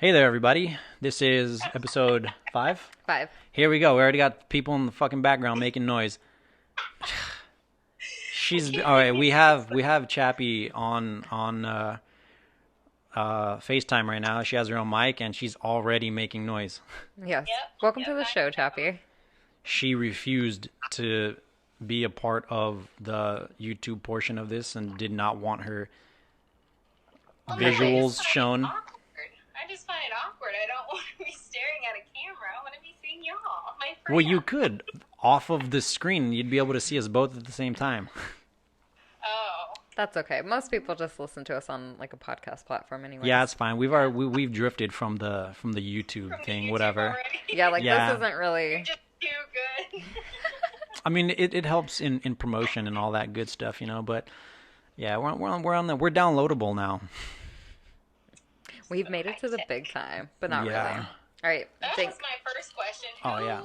Hey there, everybody. This is episode 5. 5. Here we go. We already got people in the fucking background making noise. She's all right. We have Chappie on FaceTime right now. She has her own mic and she's already making noise. Yes. Welcome to the show, Chappie. She refused to be a part of the YouTube portion of this and did not want her visuals shown. I just find it awkward. I don't want to be staring at a camera. I want to be seeing y'all, my friends. Well, you could. Off of the screen, you'd be able to see us both at the same time. Oh. That's okay. Most people just listen to us on like a podcast platform anyway. Yeah, it's fine. We've drifted from the YouTube From the thing, YouTube whatever. already. Yeah, Yeah. this isn't really. You're just too good. I mean, it helps in promotion and all that good stuff, you know. But yeah, we're downloadable now. We've made it to the big time, but not Yeah. really. All right. That Think. was my first question. Oh, yeah.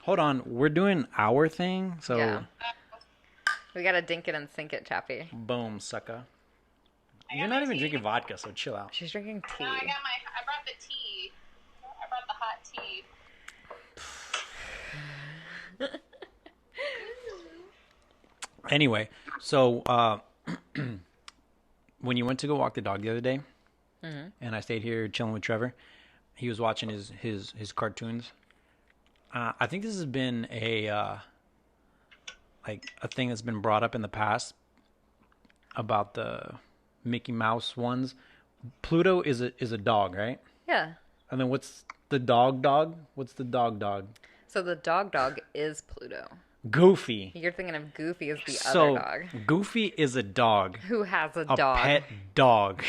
Hold on, we're doing our thing, so Yeah. We gotta dink it and sink it, Chappie. boom, sucker. I You're got not my even tea. drinking vodka, so chill out. She's drinking tea. No, I brought the tea. I brought the hot tea. Anyway, so when you went to go walk the dog the other day, and I stayed here chilling with Trevor, he was watching his cartoons. I think this has been a thing that's been brought up in the past about the Mickey Mouse ones. Pluto is a dog, right? Yeah. And then what's the dog? What's the dog? So the dog is Pluto. Goofy. You're thinking of Goofy as the So other dog. Goofy is a dog. Who has a A dog? pet dog.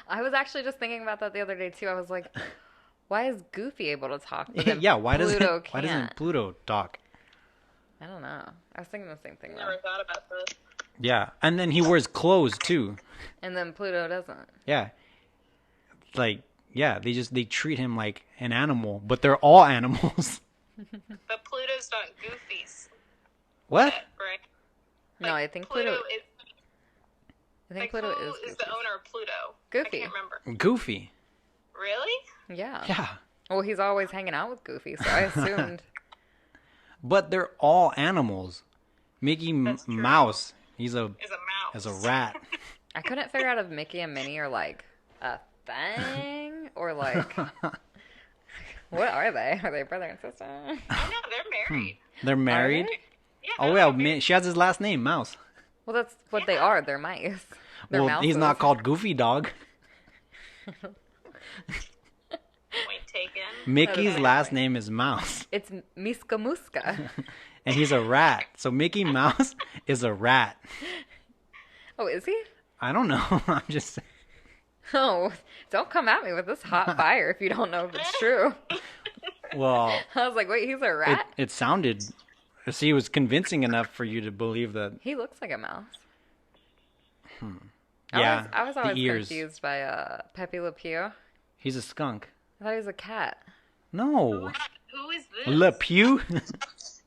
I was actually just thinking about that the other day too. I was like, why is Goofy able to talk? But then Yeah, why Pluto doesn't can't? Pluto talk? I don't know. I was thinking the same thing though. Never thought about this. Yeah, and then he wears clothes too. And then Pluto doesn't. Yeah, like they treat him like an animal, but they're all animals. But Pluto's not Goofy's What? pet, right? No, I think Pluto. is. I think Like, Pluto who is is the Goofy. owner of Pluto? Goofy. I can't remember. Goofy. Really? Yeah. Yeah, Well, he's always hanging out with Goofy, so I assumed. but they're all animals. Mickey That's true. Mouse. He's Is a mouse. a rat. I couldn't figure out if Mickey and Minnie are like a thing or like what are they? Are they brother and sister? Oh no, they're married. They're married. they? Yeah. Oh yeah, she has his last name, Mouse. Well, that's what they are. They're mice. They're Well, he's not mouses. called Goofy Dog. Point taken. Mickey's fair last point. name is Mouse, It's Miska Muska. and he's a rat. So Mickey Mouse is a rat. Oh, is he? I don't know. I'm just. Oh, don't come at me with this hot fire if you don't know if it's true. Well, I was like, wait, he's a rat? it sounded. See, it was convincing enough for you to believe that. He looks like a mouse. Yeah, I was always the ears. confused by Pepe Le Pew. He's a skunk. I thought he was a cat. No, Who is this? Le Pew.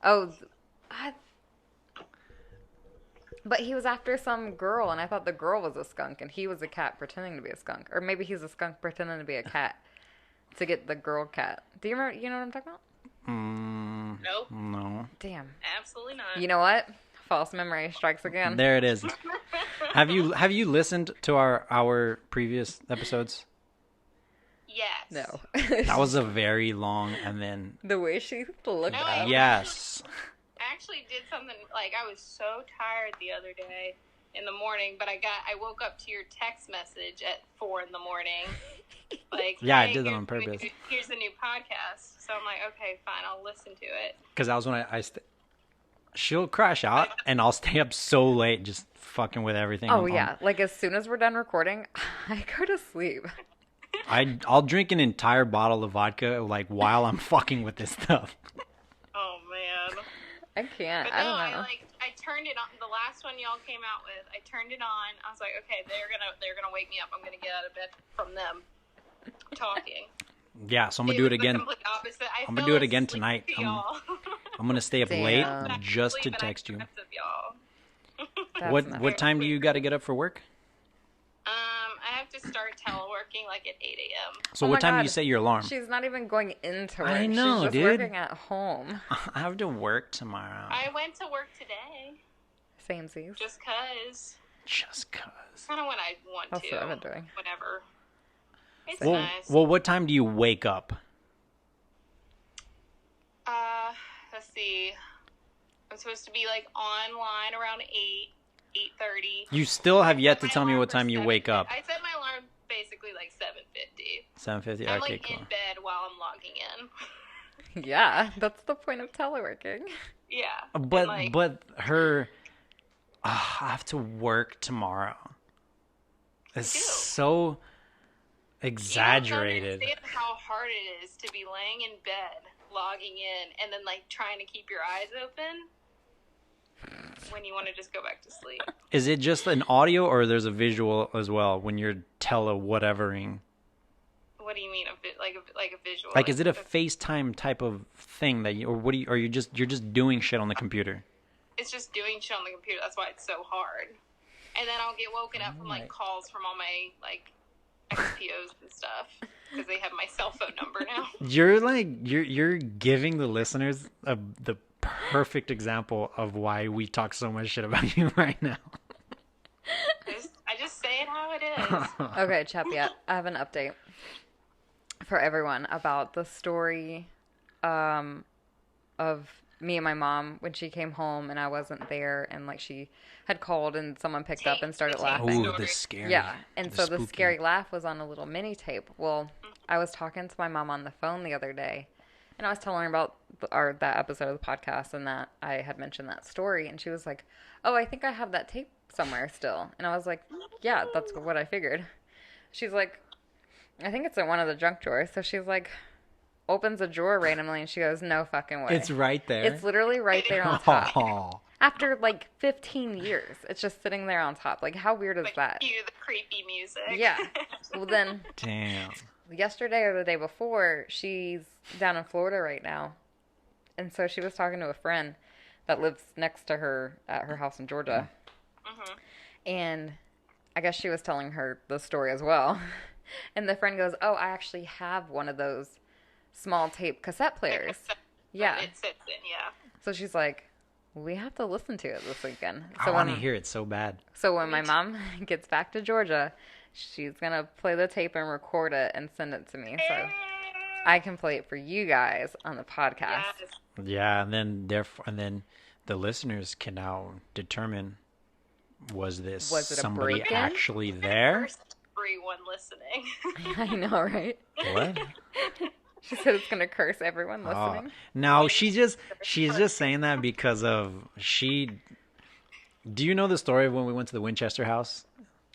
Oh, but he was after some girl, and I thought the girl was a skunk, and he was a cat pretending to be a skunk. Or maybe he's a skunk pretending to be a cat to get the girl cat. Do you remember? You know what I'm talking about? Nope. No. Damn. Absolutely not. You know what? False memory strikes again. There it is. Have you listened to our previous episodes? Yes. No. That was a very long, and then The way she looked No, up. yes. I actually did something like I was so tired the other day in the morning, but I woke up to your text message at 4 in the morning. Like, Yeah, I hey, did that on purpose. Here's the new podcast. So I'm like, okay, fine, I'll listen to it. Because that was when she'll crash out, and I'll stay up so late just fucking with everything. Oh, yeah. Like, as soon as we're done recording, I go to sleep. I'll drink an entire bottle of vodka like while I'm fucking with this stuff. Oh man. I can't. But I no, don't know. I turned it on. The last one y'all came out with, I turned it on. I was like, okay, they're gonna wake me up. I'm gonna get out of bed from them talking. Yeah, so I'm gonna do it was the again. complete opposite. I'm gonna fell do it again asleep tonight. to y'all. I'm gonna stay up Damn. late Back just to Sleep and I text you. dreamt of y'all. That's What not what time do you got to get up for work? I have to start teleworking like at 8 a.m. So Oh what my time do God. you set your alarm? She's not even going into work. I know, She's just dude. working at home. I have to work tomorrow. I went to work today Samesies. just cause. Just cause. Kind of when I want That's to. what I've been doing. Whenever. It's Well, nice. well, what time do you wake up? Let's see. I'm supposed to be like online around 8:30. You still have yet to My tell me alarm what for time you wake up. I set my alarm basically like 7:50. 7:50. I'm Okay, like cool. in bed while I'm logging in. Yeah, that's the point of teleworking. Yeah. But and, like, but her, I have to work tomorrow. It's do. so exaggerated. You don't understand how hard it is to be laying in bed, logging in, and then like trying to keep your eyes open when you want to just go back to sleep. Is it just an audio or there's a visual as well when you're tele-whatevering? What do you mean, like a visual? Like, is it a FaceTime type of thing that you, or what do you, or you're just doing shit on the computer? It's just doing shit on the computer. That's why it's so hard. And then I'll get woken up from like calls from all my like XPOs and stuff because they have my cell phone number now. You're like you're giving the listeners the perfect example of why we talk so much shit about you right now. I just say it how it is. Okay, Chappie, I have an update for everyone about the story of me and my mom when she came home and I wasn't there, and like she had called and someone picked up and started laughing. Ooh, the scary. Yeah, and so the spooky. scary laugh was on a little mini tape. Well, I was talking to my mom on the phone the other day, and I was telling her about that episode of the podcast and that I had mentioned that story, and she was like, "Oh, I think I have that tape somewhere still." And I was like, "Yeah, that's what I figured." She's like, "I think it's in one of the junk drawers." So she's like, opens a drawer randomly, and she goes, "No fucking way." It's right there. It's literally right there on top. Oh. After like 15 years, it's just sitting there on top. Like, how weird is Like, that? cue the creepy music. Yeah. Well, then Damn. yesterday or the day before, she's down in Florida right now. And so she was talking to a friend that lives next to her at her house in Georgia. Mm-hmm. And I guess she was telling her the story as well. And the friend goes, "Oh, I actually have one of those small tape cassette players." Yeah. It sits in, yeah. So she's like, "We have to listen to it this weekend." I So want to when, hear it so bad. so when my mom gets back to Georgia, she's going to play the tape and record it and send it to me. So I can play it for you guys on the podcast. Yes. Yeah, and then the listeners can now determine was it somebody break-in? actually there? First everyone listening. I know, right? What? She said it's going to curse everyone Oh. listening. No, she's just saying that because of Do you know the story of when we went to the Winchester house?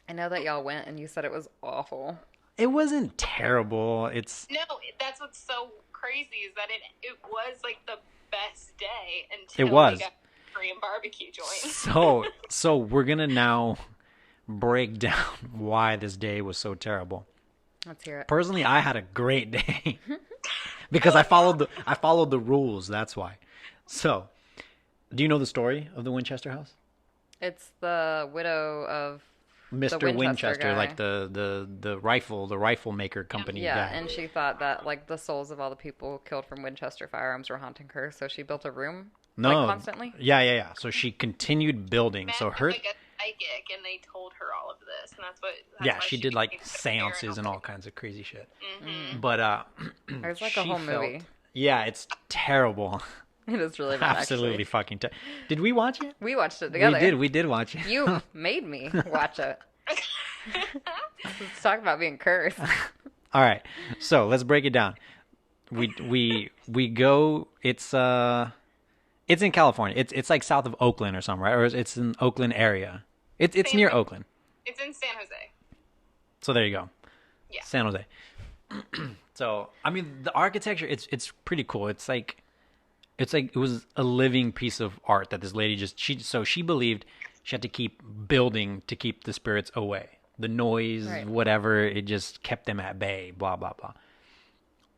I know that y'all went and you said it was awful. It wasn't terrible. It's No, that's what's so crazy is that it was like the best day until It was. we got a Korean barbecue joint. so we're gonna now break down why this day was so terrible. Let's hear it. Personally, I had a great day because I followed the rules. That's why. So, do you know the story of the Winchester house? It's the widow of Mr. Winchester, guy. like the rifle maker company Yeah, guy. and she thought that like the souls of all the people killed from Winchester firearms were haunting her, so she built a room like constantly. Yeah. So she continued building. Met So with, her, like a psychic, and they told her all of this, and that's yeah, why she did like became so seances and all paranoid. kinds of crazy shit. Mhm. But There's like a she whole felt- movie. Yeah, it's terrible. It is really bad. Absolutely Actually. fucking. Did we watch it? We watched it together. We did watch it. You made me watch it. Let's talk about being cursed. All right, so let's break it down. We go. It's in California. It's like south of Oakland or something, right? Or it's in Oakland area. It's near Oakland. It's in San Jose. So there you go. Yeah. San Jose. So I mean, the architecture it's pretty cool. It's like it was a living piece of art that this lady she believed she had to keep building to keep the spirits away. The noise, Right. whatever, it just kept them at bay, blah, blah, blah.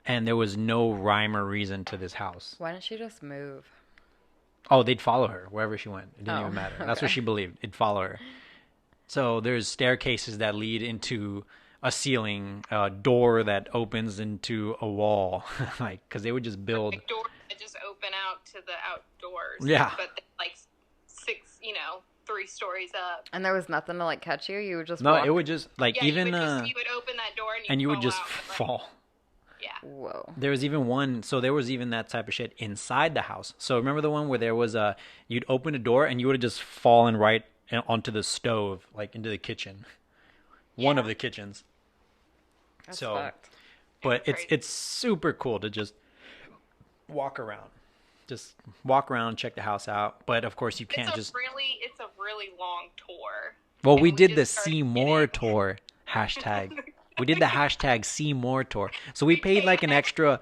And there was no rhyme or reason to this house. Why didn't she just move? Oh, they'd follow her wherever she went. It didn't Oh, even matter. That's okay. what she believed. It'd follow her. So there's staircases that lead into a ceiling, a door that opens into a wall, like because they would just build doors that just open out to the outdoors. Yeah. But like 6, 3 stories up. And there was nothing to like catch you. You would just no, walk. it would just like Yeah, even you would open that door and you would fall just out, fall. Yeah. Whoa. There was even one, so there was even that type of shit inside the house. So remember the one where there was you'd open a door and you would have just fallen right onto the stove, like into the kitchen. One of the kitchens. That's So, fucked. but Crazy. it's super cool to just walk around. Just walk around, check the house out. But of course you can't It's just a really long tour. Well, And we did the just started See More getting- tour hashtag. We did the hashtag See More tour. So we paid like an extra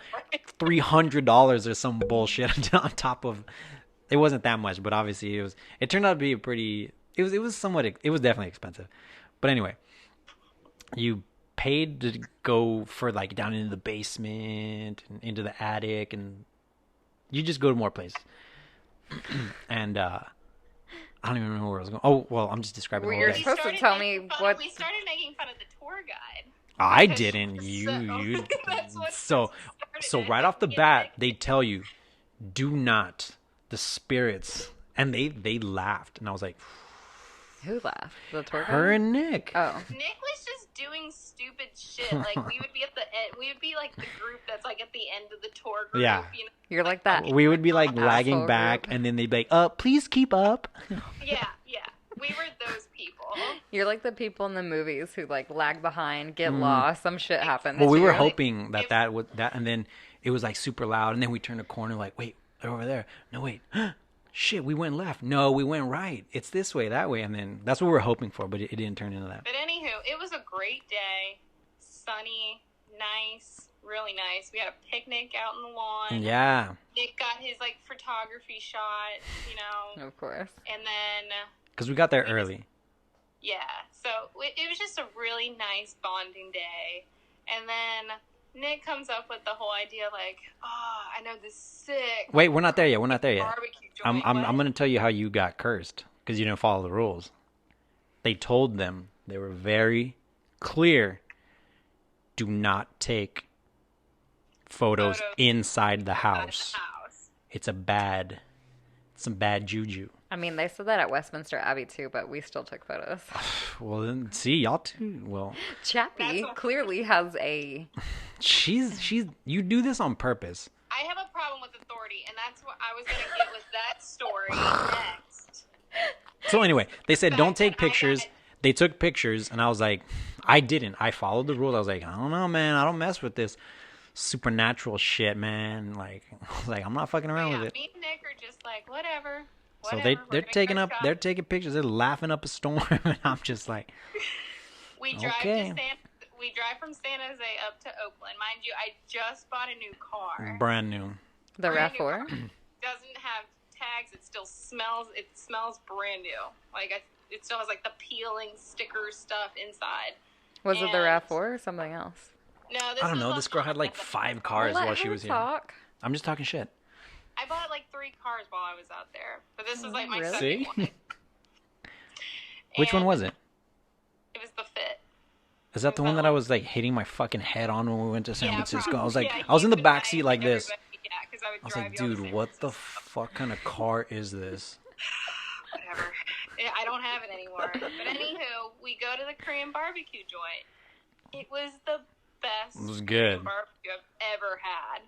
$300 or some bullshit on top of. It wasn't that much, but obviously it was. It turned out to be a pretty. It was somewhat. It was definitely expensive, but anyway, you paid to go for like down into the basement and into the attic, and you just go to more places. And I don't even remember where I was going. Oh well, I'm just describing the Well, whole you're day. supposed to tell me what. We started making fun of the tour guide. I Because- didn't. You. That's what So started it. right off the bat, they tell you, do not the spirits, and they laughed, and I was like, Who laughed? The tour guide? her and Nick. Oh. Nick was just doing stupid shit. Like we would be at the end. We would be like the group that's like at the end of the tour group. Yeah. You're like that. We would be like Asshole lagging back, group. and then they'd be like, please keep up. Yeah. We were those people. You're like the people in the movies who like lag behind, get lost, some shit happens. Well, we to were you. hoping that would and then it was like super loud, and then we turned a corner, like, wait, they're over there. No, wait, shit, we went left. No, we went right. It's this way, that way, and then that's what we were hoping for, but it didn't turn into that. But anywho, it was a great day. Sunny, nice, really nice. We had a picnic out in the lawn. Yeah, Nick got his like photography shot, Of course. and then because we got there early. yeah. So it was just a really nice bonding day. And then Nick comes up with the whole idea like, oh, I know this sick Wait, we're not there yet. We're not there yet. barbecue joint. I'm gonna tell you how you got cursed because you didn't follow the rules. They told them, they were very clear, do not take photos inside the house. It's some bad juju. I mean, they said that at Westminster Abbey too, but we still took photos. Well, then see, y'all too. Well, Chappie clearly has a. she's you do this on purpose. I have a problem with authority, and that's what I was going to get with that story next. So anyway, they said don't take fact that I pictures. got it. They took pictures, and I was like, I didn't. I followed the rules. I was like, I don't know, man. I don't mess with this supernatural shit, man. Like, I was like, I'm not fucking around Yeah, with it. me and Nick are just like, whatever. So Whatever, they're we're gonna taking go up, shop. they're taking pictures. They're laughing up a storm, and I'm just like, We drive Okay. we drive from San Jose up to Oakland. Mind you, I just bought a new car. brand new. The Brand new RAV4? car. Doesn't have tags. It still smells. It smells brand new. Like it still has like the peeling sticker stuff inside. Was it the And- RAV4 or something else? No, this I don't was know. a This girl had like Honda. 5 cars Let while she her was here. talk. I'm just talking shit. I bought like 3 cars while I was out there, but this was like my Really? second See? one. Which one And was it? It was the Fit. Is that the one that I was like hitting my fucking head on when we went to San Yeah, Francisco? I probably. was like, Yeah, I was in the you back and seat like this. everybody- Yeah, because I would I was drive like, you all to dude, San what the Francisco. fuck kind of car is this? Whatever. I don't have it anymore. But anywho, we go to the Korean barbecue joint. It was the best It was Korean good. barbecue I've ever had.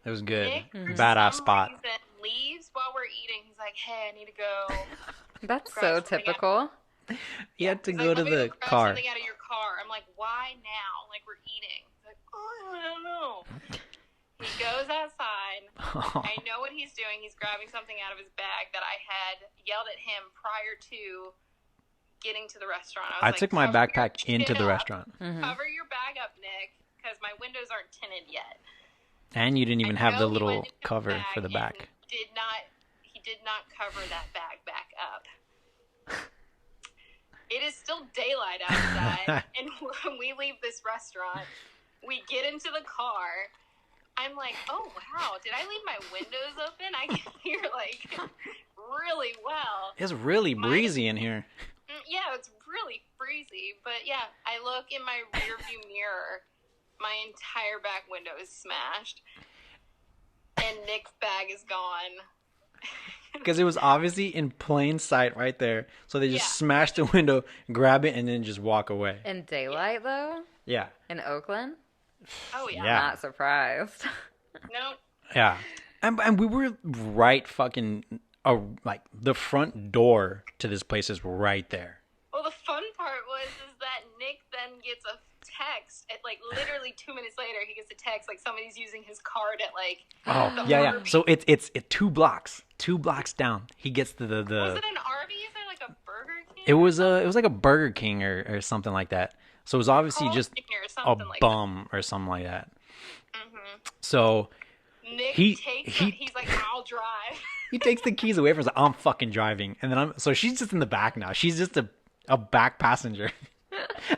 It was good. Nick, for Badass some spot. reason, leaves while we're eating. He's like, "Hey, I need to go." That's Grab so something typical. You had to He's go like, to "Let me the grab car. Something out of your car. I'm like, "Why now? Like we're eating." He's like, "Oh, I don't know." He goes outside. I know what he's doing. He's grabbing something out of his bag that I had yelled at him prior to getting to the restaurant. I was like, took my "Cover your backpack into shit the up. restaurant. Mhm. Cover your bag up, Nick, because my windows aren't tinted yet. And you didn't even I have know the he little went into his cover bag for the and back. He did not cover that bag back up. It is still daylight outside, and when we leave this restaurant, we get into the car. I'm like, oh wow, did I leave my windows open? I can hear like really well. It's really breezy in here. Yeah, it's really breezy. But yeah, I look in my rearview mirror. My entire back window is smashed. And Nick's bag is gone. Because it was obviously in plain sight right there. So they just Yeah. smash the window, grab it, and then just walk away. In daylight, though? Yeah. In Oakland? Oh, yeah. Yeah. Not surprised. No. Yeah. And we were right fucking, like, the front door to this place is right there. Well, the fun part is that Nick then gets a text at, like, literally 2 minutes later. He gets a text, like, somebody's using his card at, like, Oh, the yeah. Arby's. So it's 2 blocks. 2 blocks down. He gets to the Was it an Arby's or, like, a Burger King? It was like a Burger King or something like that. So it was obviously Carl's just Jr. or a something like bum or something like that. Mm-hmm. So Nick He's like, I'll drive. he takes the keys away from us. Like, I'm fucking driving, and then so she's just in the back now. She's just a back passenger.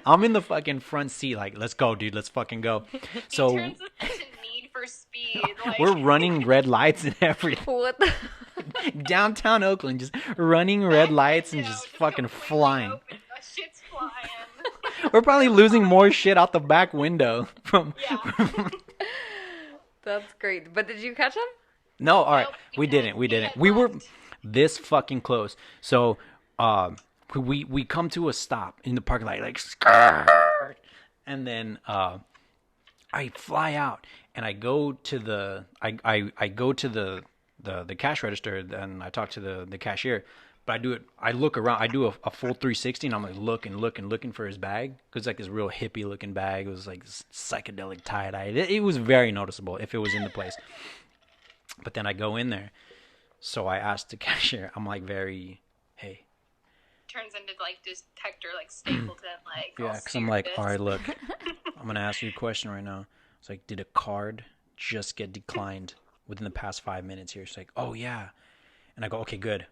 I'm in the fucking front seat. Like, let's go, dude. Let's fucking go. So He turns this into Need for Speed. Like, we're running red lights and everything. What the? Downtown Oakland, just running red lights and just fucking completely flying. open. Shit's flying. We're probably losing more shit out the back window from. Yeah. That's great. But did you catch him? No, all right, Nope, we didn't. We didn't. We were this fucking close. So, we come to a stop in the parking lot, like, skrrr, and then I fly out and I go to the I go to the cash register and I talk to the cashier. But I look around. I do a full 360, and I'm like looking for his bag, because it's like this real hippie looking bag. It was like this psychedelic tie dye. It was very noticeable if it was in the place. But then I go in there, so I asked the cashier. I'm like, hey, Turns into, like, detector, like, Stapleton, like, yeah, because I'm like, all right, look, I'm gonna ask you a question right now. It's like, did a card just get declined within the past 5 minutes here? She's like, oh yeah, and I go, okay, good.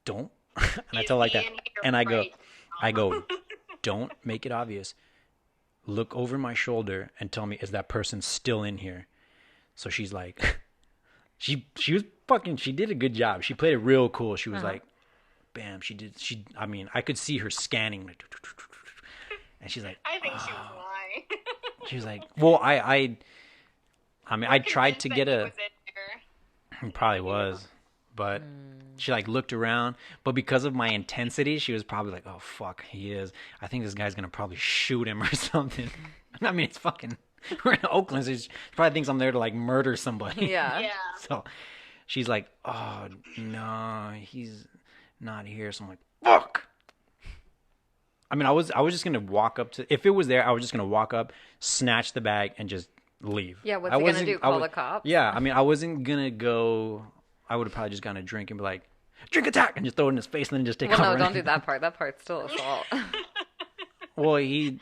Don't. And I tell her like that, and I go, don't make it obvious. Look over my shoulder and tell me, is that person still in here? So she's like, she did a good job. She played it real cool. She was like, bam, I mean, I could see her scanning, and she's like, I think she was lying. she was like, well, I mean, I tried to get He a, was in there. it probably was, but she like looked around, but because of my intensity, she was probably like, oh fuck, he is. I think this guy's gonna probably shoot him or something. I mean, it's fucking, we're in Oakland, so she probably thinks I'm there to like murder somebody. Yeah. Yeah. So she's like, oh no, he's not here. So I'm like, fuck. I mean, I was just gonna walk up to, if it was there, I was just gonna walk up, snatch the bag, and just leave. Yeah, what's I he gonna wasn't- do? Call the cops? Yeah, I mean, I wasn't gonna go. I would have probably just gotten a drink and be like, drink attack, and just throw it in his face and then just take Well, off no, running. don't do that part. That part's still assault. Well, But you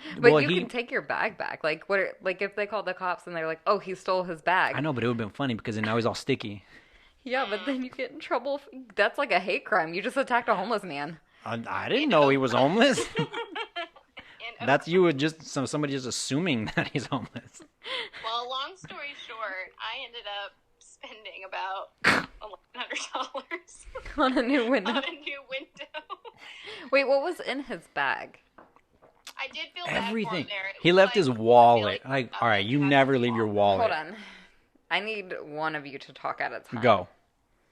can take your bag back. Like, like if they called the cops and they're like, "Oh, he stole his bag." I know, but it would have been funny because now he's all sticky. Yeah, but then you get in trouble. That's like a hate crime. You just attacked a homeless man. I didn't know he was homeless. And, That's you would just somebody just assuming that he's homeless. well, long story short, I ended up spending about $1,100 On a new window. on a new window. Wait, what was in his bag? I did feel bad for Everything. him there. It He was left his like, wallet. I feel Like, all right, you never leave your wallet. Hold on. I need one of you to talk at a time. Go.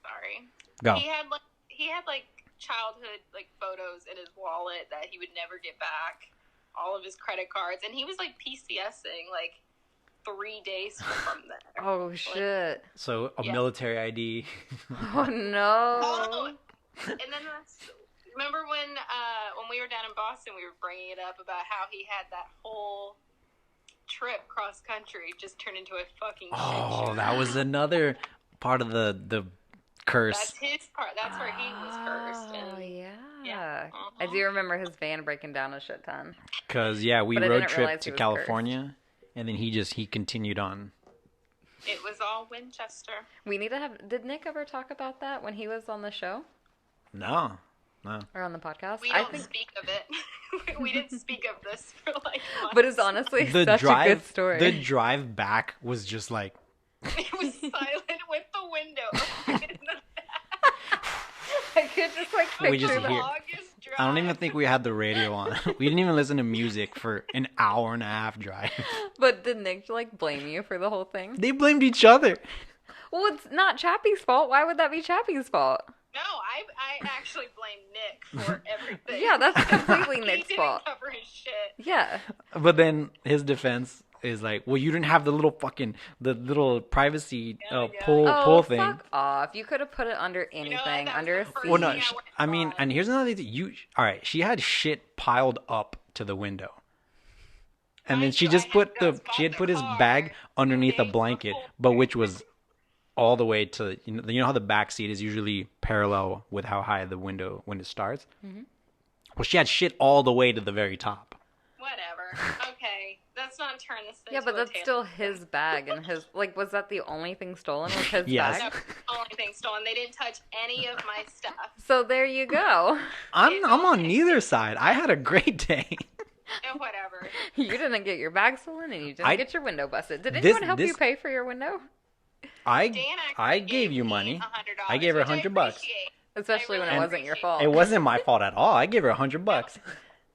Sorry. Go. He had like childhood like photos in his wallet that he would never get back. All of his credit cards, and he was like PCSing like 3 days from there. Oh shit. So a Yeah. military ID. Oh no. Oh, and then remember when we were down in Boston, we were bringing it up about how he had that whole trip cross country just turned into a fucking shit Oh, show. that was another part of the curse. That's his part. That's where he was cursed. Oh And yeah. Yeah. I do remember his van breaking down a shit ton. Because yeah, we But I road didn't realize tripped he to was California, and then he continued on. it was all Winchester. We need to have. Did Nick ever talk about that when he was on the show No. or on the podcast? We don't speak of it. We didn't speek of this for like months. But it's honestly The such drive, a good story. the drive back was just like, It was silent with the window open in the back. I could just like We picture just the hear- Longest drive. I don't even think we had the radio on. We didn't even listen to music for an hour and a half drive. But did Nick like blame you for the whole thing? They blamed each other. Well, it's not Chappie's fault. Why would that be Chappie's fault? No, I actually blame Nick for everything. Yeah, that's completely He Nick's didn't fault. cover his shit. Yeah. But then his defense is like, well, you didn't have the little privacy Oh, yeah. pull thing. Fuck off. You could have put it under anything, that's under a the first seat. Well, no, thing I went I mean, on. and here's another thing. All right, she had shit piled up to the window. And then she just put his bag underneath a blanket, but which was all the way to, you know how the back seat is usually parallel with how high the window when it starts? Mm-hmm. Well, she had shit all the way to the very top. Whatever. Okay. Let's not turn this into Yeah, but a that's tale. still his bag and his, like, was that the only thing stolen was his Yes. bag? That's the only thing stolen. They didn't touch any of my stuff. So there you go. I'm on neither side. I had a great day. And whatever. You didn't get your bag stolen and you didn't get your window busted. Did This- anyone help you this- pay for your window? Dan I actually gave you me money. $100, I gave her which $100 bucks. appreciate. Especially when it really wasn't your appreciate fault. It wasn't my fault at all. I gave her $100.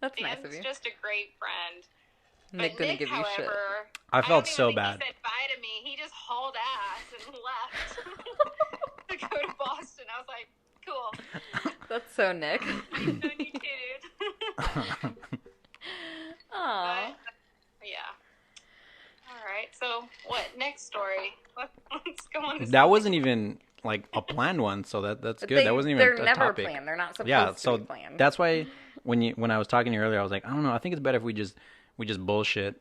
That's nice of Dan's you. just a great friend. Nick But didn't give you however, shit. I felt don't even so think bad. He said bye to me. He just hauled ass and left to go to Boston. I was like, cool. That's so Nick. No need to, dude. Aw. But, yeah. All right. So what? Next story. Let's go on. To That wasn't even like a planned one, so that's good. That wasn't even They're a never topic. planned. They're not supposed Yeah, to so be planned. that's why when I was talking to you earlier, I was like, I don't know. I think it's better if we just bullshit.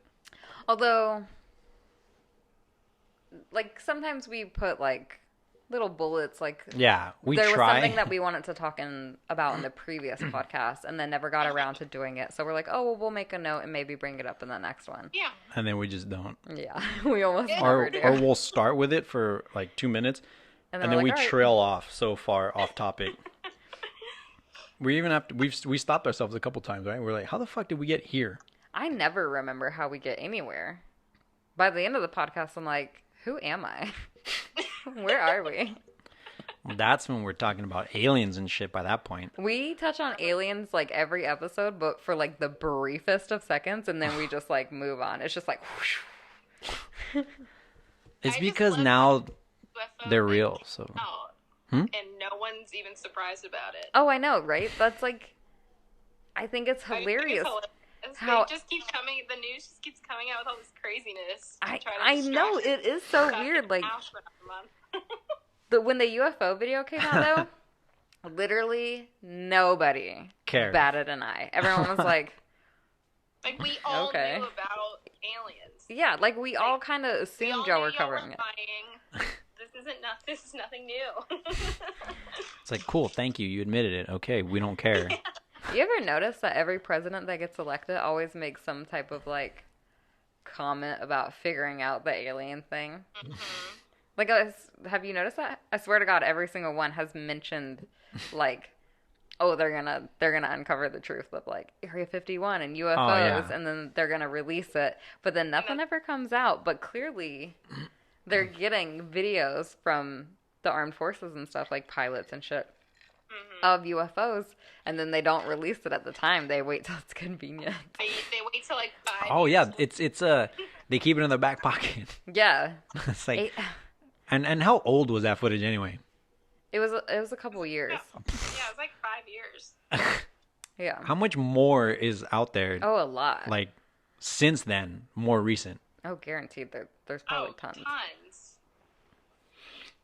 Although, like, sometimes we put, like, little bullets, like... Yeah, we there try. was something that we wanted to talk about in the previous podcast, and then never got around to doing it. So we're like, oh, well, we'll make a note and maybe bring it up in the next one. Yeah. And then we just don't. Yeah, we almost never Or do. we'll start with it for like 2 minutes, and then we're we like, "All right." trail off so far off topic. We even have to, we stopped ourselves a couple times, right? We're like, how the fuck did we get here? I never remember how we get anywhere. By the end of the podcast, I'm like, who am I? Where are we? That's when we're talking about aliens and shit by that point. We touch on aliens like every episode, but for like the briefest of seconds, and then we just like move on. It's just like, whoosh. It's I just because love now UFO they're thing real, so. came out, Hmm? And no one's even surprised about it. Oh, I know, right? That's like, I think it's I think it's hilarious. How they just keep coming. The news just keeps coming out with all this craziness. to try to I know, distract it is so us. weird. Like, House for another month. when the UFO video came out, though, literally nobody Cared. batted an eye. Everyone was like, Like we all Okay. knew about aliens. yeah, like we all kind of We all assumed knew y'all were covering it. lying. This is nothing new. It's like, cool, thank you. You admitted it. Okay, we don't care. You ever notice that every president that gets elected always makes some type of like comment about figuring out the alien thing? Mm-hmm. Like, have you noticed that? I swear to God, every single one has mentioned like, oh, they're gonna uncover the truth of like Area 51 and UFOs, yeah. and then they're gonna release it. But then nothing ever comes out. But clearly, they're getting videos from the armed forces and stuff, like pilots and shit, of UFOs, and then they don't release it at the time. They wait till it's convenient. They wait till like 5 Oh years. yeah, it's they keep it in their back pocket. Yeah, It's like, Eight- and how old was that footage anyway? it was a couple years. Yeah, it was like 5 years. Yeah. How much more is out there? Oh, a lot. Like since then, more recent. Oh, guaranteed. There's probably tons. Tons.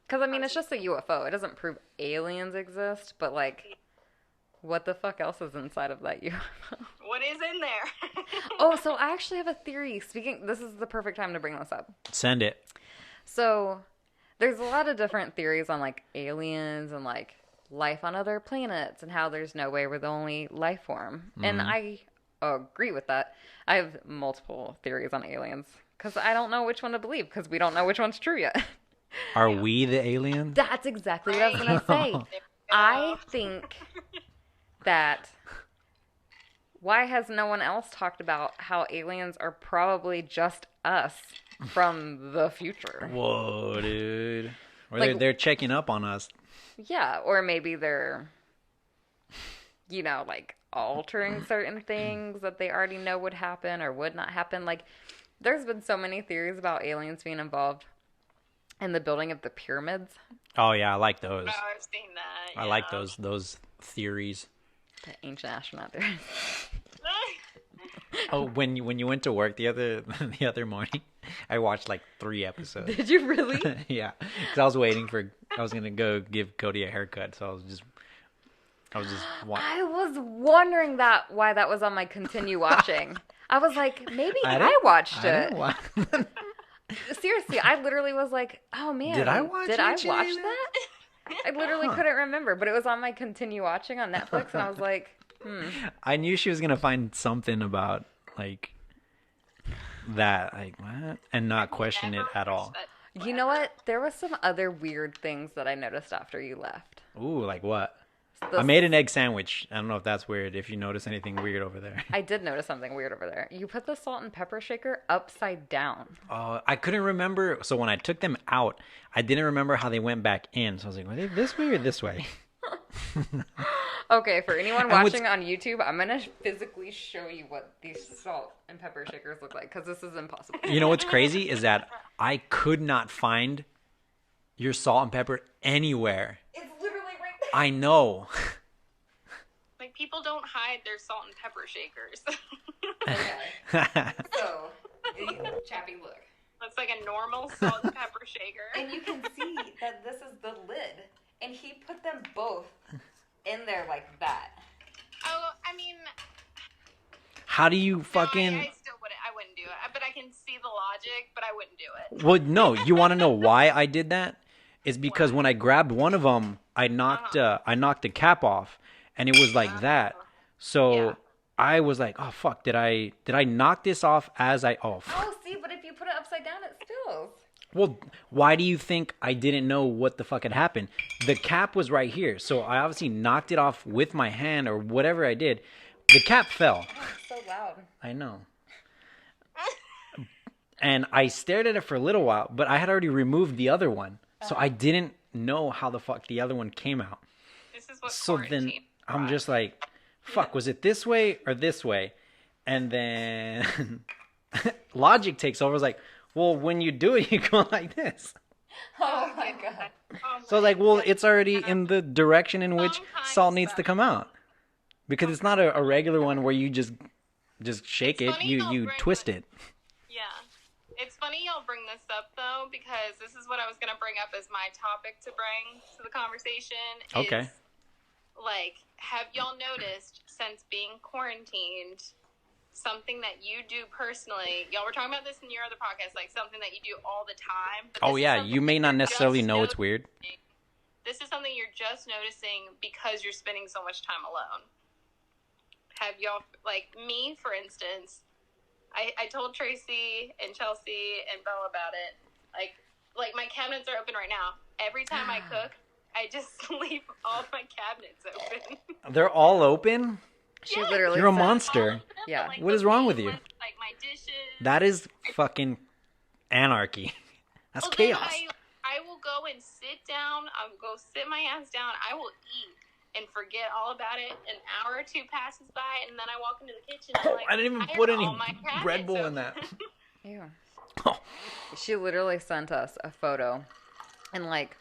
Because I mean, it's just a UFO. It doesn't prove aliens exist, but like, what the fuck else is inside of that UFO? What is in there? Oh, so I actually have a theory. This is the perfect time to bring this up. Send it. So, there's a lot of different theories on like aliens and like life on other planets and how there's no way we're the only life form. And I agree with that. I have multiple theories on aliens because I don't know which one to believe because we don't know which one's true yet. Are we the aliens? That's exactly what I was going to say. I think that why has no one else talked about how aliens are probably just us from the future? Whoa, dude. Or Like- they're checking up on us. Yeah, or maybe they're, like altering certain things that they already know would happen or would not happen. Like, there's been so many theories about aliens being involved in the building of the pyramids. Oh yeah, I like those. Oh, I've seen that. I like those theories. The ancient astronaut theories. Oh, when you went to work the other morning, I watched like 3 episodes. Did you really? Yeah, because I was gonna go give Cody a haircut, so I was just I was wondering why that was on my continue watching. I was like, maybe I watched it. Seriously, I literally was like, oh man, Did I watch that? I literally couldn't remember, but it was on my continue watching on Netflix, and I was like, I knew she was gonna find something about like that, like what, and not question it at all. You know what? There was some other weird things that I noticed after you left. Ooh, like what? I made an egg sandwich. I don't know if that's weird. If you notice anything weird over there. I did notice something weird over there. You put the salt and pepper shaker upside down. I couldn't remember. So when I took them out, I didn't remember how they went back in. So I was like, were they this way or this way? Okay, for anyone watching on YouTube, I'm going to physically show you what these salt and pepper shakers look like, because this is impossible. You know what's crazy is that I could not find your salt and pepper anywhere. It's literally right there. I know. Like, people don't hide their salt and pepper shakers. Okay. So, Chappie, look. Looks like a normal salt and pepper shaker. And you can see that this is the lid. And he put them both in there like that. Oh, I mean... How do you fucking... No, I still wouldn't. I wouldn't do it. But I can see the logic, but I wouldn't do it. Well, no. You want to know why I did that? It's because when I grabbed one of them, I knocked the cap off, and it was like that. So I was like, "Oh fuck! Did I knock this off as I?" Oh, fuck. Oh, see, but if you put it upside down, it spills. Well, why do you think I didn't know what the fuck had happened? The cap was right here, so I obviously knocked it off with my hand or whatever I did. The cap fell. Oh, it's so loud. I know. And I stared at it for a little while, but I had already removed the other one. So I didn't know how the fuck the other one came out. This is what So then I'm just like, fuck, was it this way or this way? And then logic takes over. I was like, well, when you do it, you go like this. Oh my god. So I was like, well, it's already in the direction in which salt needs to come out. Because it's not a regular one where you just shake it, you twist it. Yeah. It's funny y'all bring this up, though, because this is what I was going to bring up as my topic to bring to the conversation. Okay. Like, have y'all noticed, since being quarantined, something that you do personally? Y'all were talking about this in your other podcast, like something that you do all the time. Oh, yeah. You may not necessarily know it's weird. This is something you're just noticing because you're spending so much time alone. Have y'all, like me, for instance, I told Tracy and Chelsea and Belle about it. Like my cabinets are open right now. Every time I cook, I just leave all my cabinets open. They're all open? She literally You're a said- monster. Yeah. Like, What is wrong with you? Like my dishes. That is fucking anarchy. That's Well, chaos. then I will go and sit down. I will go sit my ass down. I will eat and forget all about it. An hour or two passes by, and then I walk into the kitchen. And like, I didn't even "Why put are any all my Red Bull cabinets in that. open?" Yeah. Oh. She literally sent us a photo, and like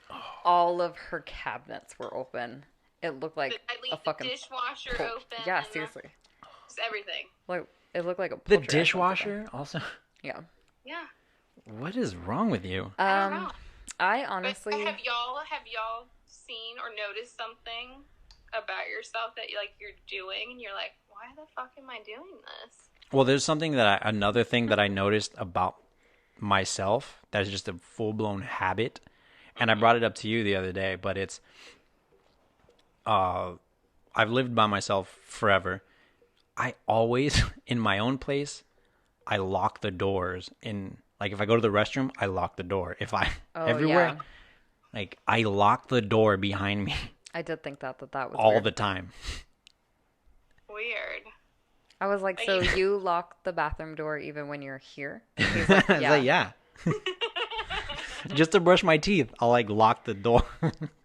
all of her cabinets were open. It looked like I leave a fucking the dishwasher pol- open. Yeah, and seriously. just everything. Like it looked like a The poultry house dishwasher also? something. Yeah. Yeah. What is wrong with you? I don't know. I But honestly have y'all seen or noticed something about yourself that you're doing, and you're like, why the fuck am I doing this? Well, there's something another thing that I noticed about myself that is just a full-blown habit. And I brought it up to you the other day, but it's, I've lived by myself forever. I always, in my own place, I lock the doors like if I go to the restroom, I lock the door. If everywhere, yeah. like I lock the door behind me I did think that was all weird. the time. Weird. I was like, so you lock the bathroom door even when you're here? He's I like, was like, yeah. Just to brush my teeth, I'll like lock the door.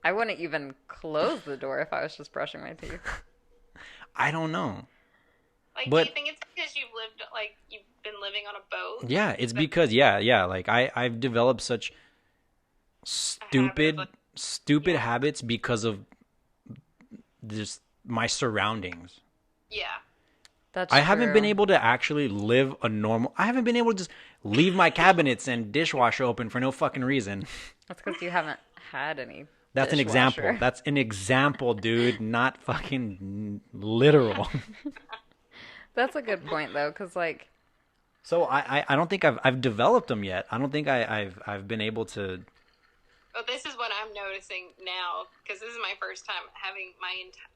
I wouldn't even close the door if I was just brushing my teeth. I don't know. Like, But do you think it's because you've been living on a boat? yeah, it's because like I've developed such Habit of, stupid yeah. habits because of just my surroundings. That's I haven't true. been able to actually live a normal. I haven't been able to just leave my cabinets and dishwasher open for no fucking reason. That's because you haven't had any. That's an example. dishwasher. That's an example, dude. Not fucking literal. That's a good point though, because like, So I don't think I've developed them yet. I don't think I've been able to. Well, this is what I'm noticing now, because this is my first time having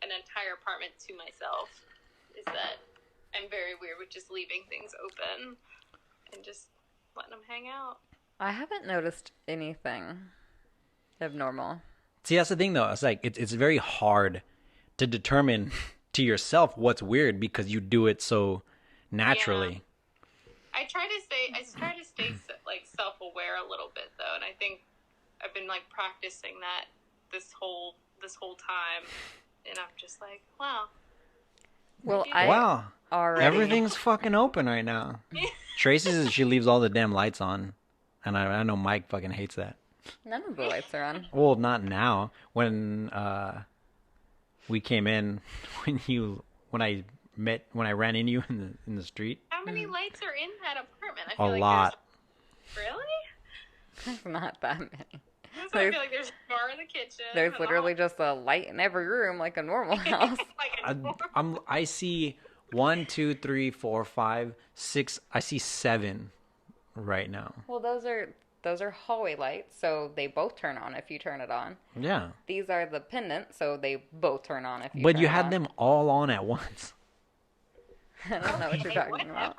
an entire apartment to myself, is that I'm very weird with just leaving things open and just letting them hang out. I haven't noticed anything abnormal. See, that's the thing though. It's like it's very hard to determine to yourself what's weird because you do it so naturally. I try to stay like self-aware a little bit though, and I think I've been like practicing that this whole time, and I'm just like, wow. Well, Wow. already Everything's fucking open right now. Tracy says she leaves all the damn lights on, and I know Mike fucking hates that. none of the lights are on. Well, not now. When we came in, when I ran into you in the street. How many lights are in that apartment? I A feel like lot. Really? There's not that many. I feel like there's a bar in the kitchen. There's and literally just a light in every room, like a normal house. like a I see 1, 2, 3, 4, 5, 6. I see 7 right now. Well, those are hallway lights, so they both turn on if you turn it on. Yeah. These are the pendant, so they both turn on if you But turn you it had on. them all on at once. I don't know what you're talking whatever. about.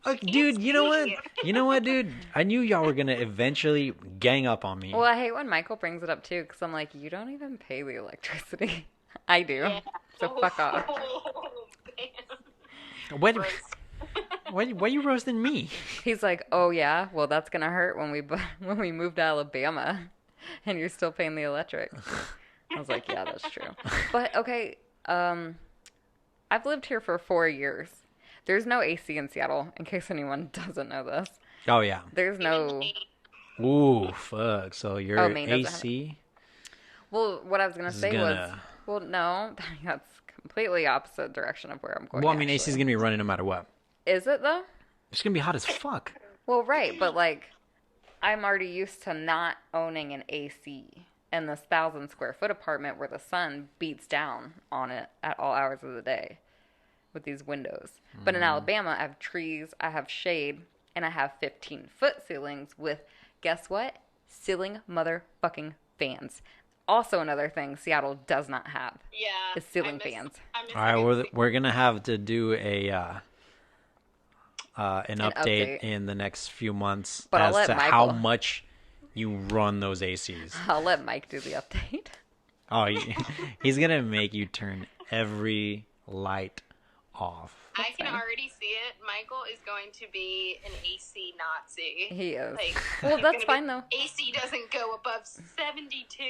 Okay, dude, you know what? You know what, dude? I knew y'all were gonna eventually gang up on me. Well, I hate when Michael brings it up too, because I'm like, you don't even pay the electricity. I do. Yeah. So fuck off. Oh, damn. What? Gross. Why are you roasting me? He's like, oh yeah, well that's gonna hurt when we move to Alabama, and you're still paying the electric. I was like, yeah, that's true. But okay, I've lived here for 4 years. There's no AC in Seattle, in case anyone doesn't know this. Oh yeah. There's no. Ooh, fuck. So your Maine doesn't have AC? Well, what I was gonna This is say was, gonna- well, no, that's completely opposite direction of where I'm going. Well, I mean, AC is actually. gonna be running no matter what. Is it though? It's gonna be hot as fuck. Well, right, but like, I'm already used to not owning an AC in this 1,000 square foot apartment where the sun beats down on it at all hours of the day with these windows. But in Alabama, I have trees, I have shade, and I have 15-foot ceilings with, guess what? Ceiling motherfucking fans. Also another thing Seattle does not have Yeah. is ceiling I miss- fans. I miss All right, the AC. we're gonna have to do an update update. in the next few months But I'll as let to how Michael- much you run those ACs. I'll let Mike do the update. Oh, he's gonna make you turn every light off. I can fine. already see it. Michael is going to be an AC Nazi. He is. Like, Well, he's that's gonna fine be, though. AC doesn't go above 72.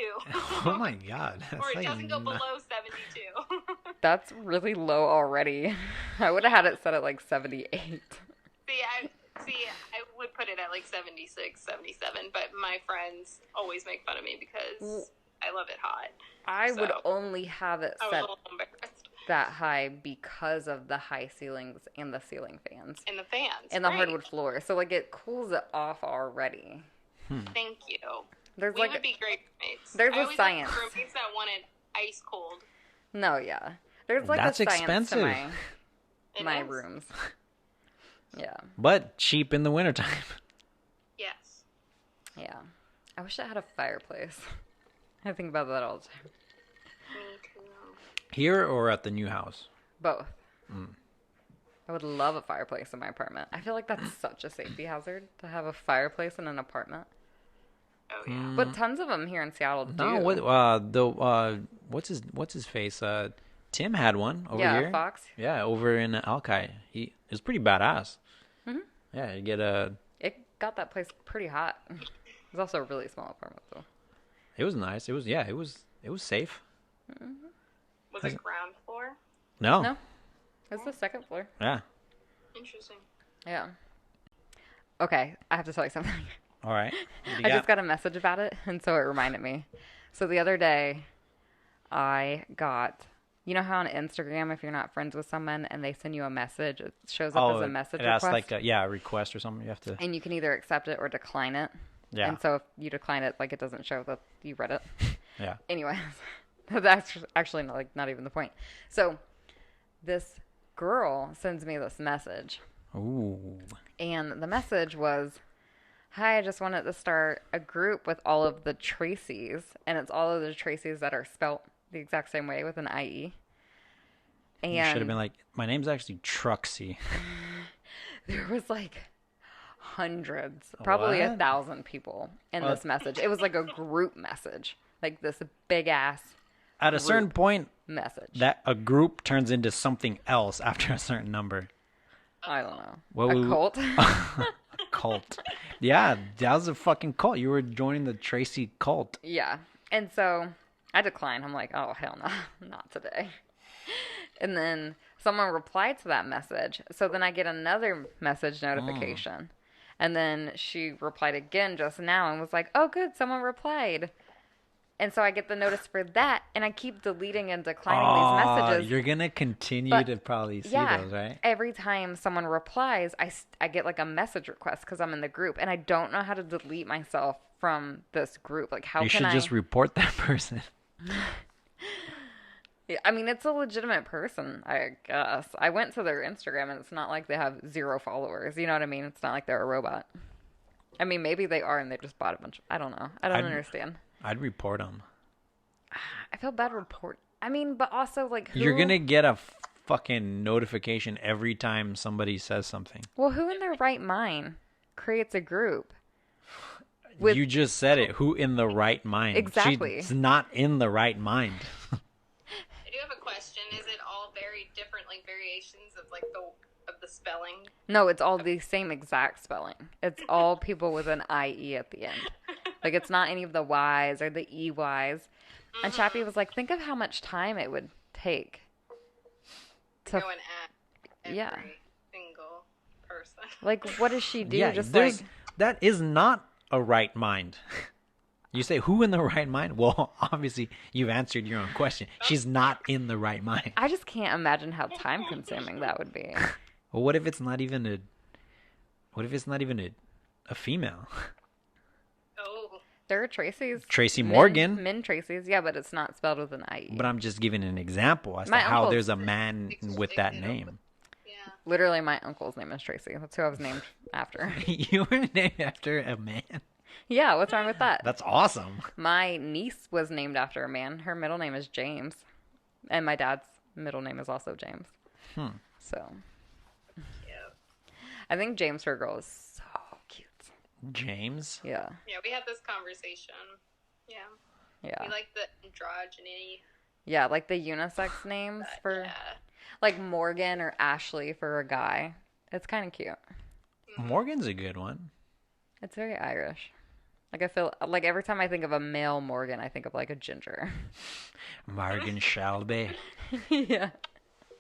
Oh my god. That's Or it like doesn't go not- below 72. That's really low already. I would have had it set at like 78. I would put it at like 76, 77, but my friends always make fun of me because I love it hot. I would So, only have it I was a set little embarrassed. that high because of the high ceilings and the ceiling fans And the fans. and the right. hardwood floor. So like it cools it off already. Thank you. There's We like would be great roommates. there's I a always had science. roommates that wanted ice cold. no, yeah. There's like That's a science expensive. to my It my is? rooms. Yeah, But cheap in the wintertime. Yes. yeah. I wish I had a fireplace. I think about that all the time. Me too. Here or at the new house? Both. I would love a fireplace in my apartment. I feel like that's such a safety hazard to have a fireplace in an apartment. Oh, yeah. But tons of them here in Seattle do. No, what's his face? Tim had one over yeah, here. Fox. Yeah, over in Alki. He is pretty badass. Mhm. Yeah, you get a. It got that place pretty hot. It was also a really small apartment though. It was nice. It was safe. Was it ground floor? No. No, it's the second floor. Yeah. Interesting. Yeah. Okay, I have to tell you something. All right. What do you I got? just got a message about it, and so it reminded me. So the other day, I got, you know how on Instagram, if you're not friends with someone and they send you a message, it shows up as a message it asks request. like a request or something. You have to. And you can either accept it or decline it. Yeah. And so if you decline it, like it doesn't show that you read it. Yeah. Anyways, that's actually not even the point. So this girl sends me this message. Ooh. And the message was, hi, I just wanted to start a group with all of the Tracys. And it's all of the Tracys that are spelt the exact same way with an IE. And You should have been like, my name's actually Truxy. there was like hundreds, probably What? 1,000 people in this message. It was like a group message, like this big ass At a certain point, message. that a group turns into something else after a certain number. I don't know. What A would- cult? A cult. Yeah, that was a fucking cult. You were joining the Tracy cult. Yeah. And so I declined. I'm like, oh, hell no, not today. And then someone replied to that message. So then I get another message notification. And then she replied again just now and was like, oh, good, someone replied. And so I get the notice for that, and I keep deleting and declining these messages. You're going to continue But, to probably see yeah, those, right? every time someone replies, I get like a message request because I'm in the group, and I don't know how to delete myself from this group. Like, how You can should I? just report that person. Yeah, I mean, it's a legitimate person, I guess. I went to their Instagram, and it's not like they have 0 followers. You know what I mean? It's not like they're a robot. I mean, maybe they are, and they just bought a bunch. I don't know. I don't understand. I'd report them. I feel bad report. I mean, but also like who? You're going to get a fucking notification every time somebody says something. Well, who in their right mind creates a group? With- You just said it. Who in the right mind? Exactly. She's not in the right mind. I do have a question. Is it all very different, like variations of like the spelling? No, it's all the same exact spelling. It's all people with an IE at the end. Like, it's not any of the Y's or the EY's. And Chappie was like, think of how much time it would take to, Go and at every Yeah. single person. like, what does she do? Yeah, Just there's like, that is not a right mind. You say who in the right mind? Well, obviously you've answered your own question. She's not in the right mind. I just can't imagine how time consuming that would be. Well, what if it's not even a female? Oh, There are Tracy's. Tracy Morgan. Men Tracy's, yeah, but it's not spelled with an IE. But I'm just giving an example as to My how uncle's- there's a man with that name. yeah. Literally, my uncle's name is Tracy. That's who I was named after. You were named after a man. Yeah, what's wrong with that? That's awesome. My niece was named after a man. Her middle name is James. And my dad's middle name is also James. So, Yeah. I think James for a girl is so cute. James. Yeah. Yeah, we had this conversation. Yeah. Yeah. We like the androgyny. Yeah, like the unisex names for, Yeah. like Morgan or Ashley for a guy. It's kind of cute. Morgan's a good one. It's very Irish. Like, I feel like every time I think of a male Morgan, I think of like a ginger. Morgan Shelby. Yeah.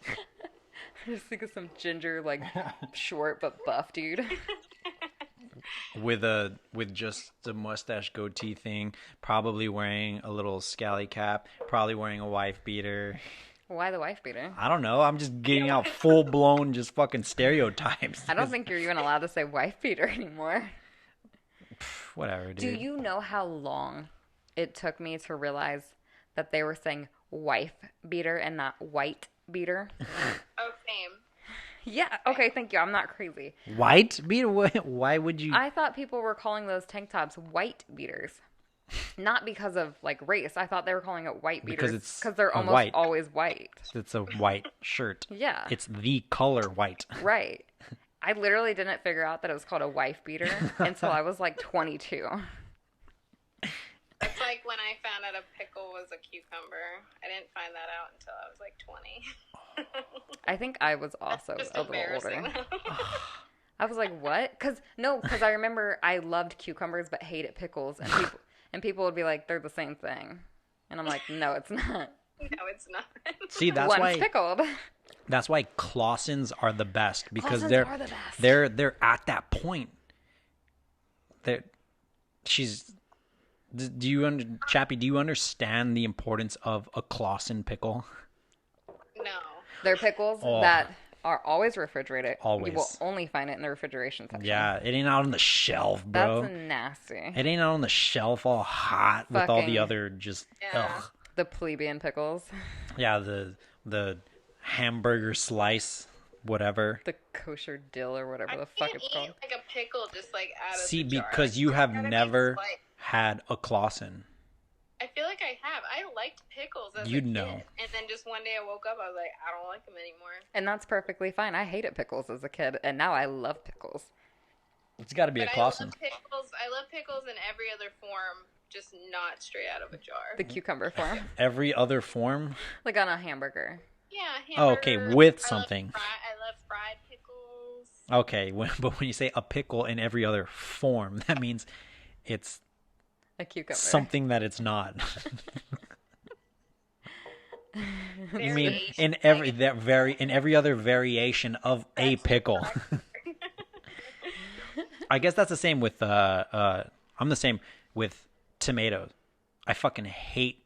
I just think of some ginger, like short but buff dude. With just the mustache goatee thing, probably wearing a little scally cap, probably wearing a wife beater. Why the wife beater? I don't know. I'm just getting out full blown just fucking stereotypes. I don't think you're even allowed to say wife beater anymore. Whatever, dude. Do you know how long it took me to realize that they were saying wife beater and not white beater? Oh, same. Yeah, okay, thank you. I'm not crazy. White beater? Why would you? I thought people were calling those tank tops white beaters. Not because of like race. I thought they were calling it white Because beaters it's because they're almost white. always white. It's a white shirt. Yeah. It's the color white. Right. I literally didn't figure out that it was called a wife beater until I was like 22. That's like when I found out a pickle was a cucumber. I didn't find that out until I was like 20. I think I was also Just a little embarrassing. older. I was like, what? Because I remember I loved cucumbers but hated pickles. And people would be like, they're the same thing. And I'm like, no, it's not. No, it's not. See, that's One's why pickled. that's why Clausens are the best because Clausens are the best. they're at that point. Chappie, do you understand the importance of a Clausen pickle? No. They're pickles that are always refrigerated. Always. You will only find it in the refrigeration section. Yeah, it ain't out on the shelf, bro. That's nasty. It ain't out on the shelf all hot with all the other just ugh. The plebeian pickles. Yeah, the hamburger slice, whatever. The kosher dill or whatever the fuck it's called. Like a pickle just like out of See, the jar. because you have never had a Clausen. I feel like I have. I liked pickles as a You'd kid. know. And then just one day I woke up, I was like, I don't like them anymore. And that's perfectly fine. I hated pickles as a kid, and now I love pickles. It's got to be a Clausen. I love pickles in every other form, just not straight out of a jar. The cucumber form. Every other form? Like on a hamburger. Yeah, Oh, okay, with something. I love fried pickles. Okay, but when you say a pickle in every other form, that means it's A cucumber. something that it's not. You mean in every other variation of a pickle. I guess that's the same with I'm the same with tomatoes. I fucking hate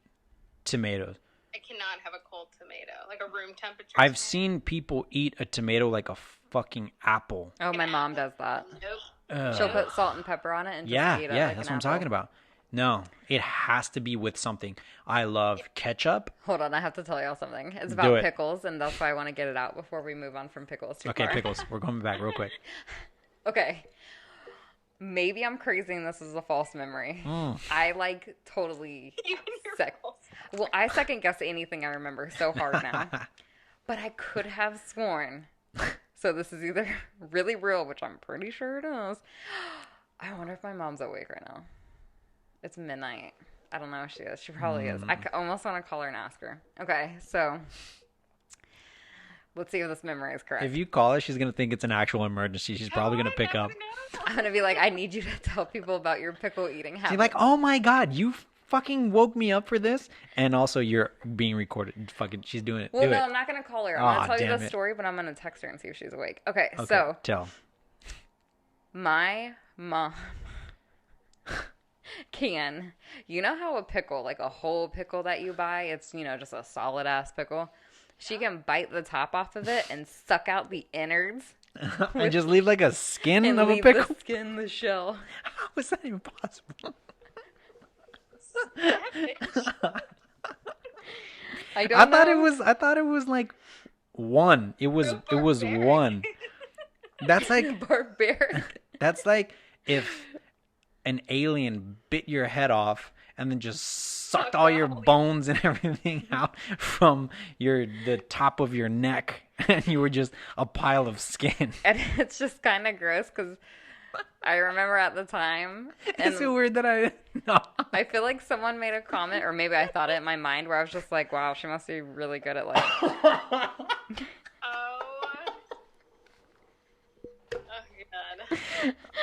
tomatoes. I cannot have a cold tomato, like a room temperature. I've seen people eat a tomato like a fucking apple. Oh, my mom does that. Nope. She'll put salt and pepper on it and just eat it like that's an what I'm apple. talking about. No, it has to be with something. I love ketchup. Hold on, I have to tell y'all something. It's Do about it. pickles, and that's why I want to get it out before we move on from pickles too Okay, far. pickles. We're going back real quick. Okay. Maybe I'm crazy and this is a false memory. I like totally well, I second guess anything I remember so hard now. But I could have sworn. So this is either really real, which I'm pretty sure it is. I wonder if my mom's awake right now. It's midnight. I don't know if she is. She probably is. I almost want to call her and ask her. Okay, so let's see if this memory is correct. If you call her, she's going to think it's an actual emergency. She's probably going to pick up. I'm going to be like, I need you to tell people about your pickle eating habit. She's like, oh my God, you fucking woke me up for this? And also, you're being recorded. Fucking, she's doing it. Well, Do no, it. I'm not going to call her. I'm going to tell you damn the it. story, but I'm going to text her and see if she's awake. Okay, Okay, so tell. my mom can, you know how a pickle, like a whole pickle that you buy, it's, just a solid ass pickle. She can bite the top off of it and suck out the innards And just leave like a skin and of a leave pickle? the skin, the shell. How is that even possible? I don't know. I thought it was like one. It was one. That's like Barbaric. That's like if an alien bit your head off and then just sucked all your bones and everything out from the top of your neck, and you were just a pile of skin. And it's just kind of gross because I remember at the time. And It's so weird that no. I feel like someone made a comment, or maybe I thought it in my mind, where I was just like, wow, she must be really good at life.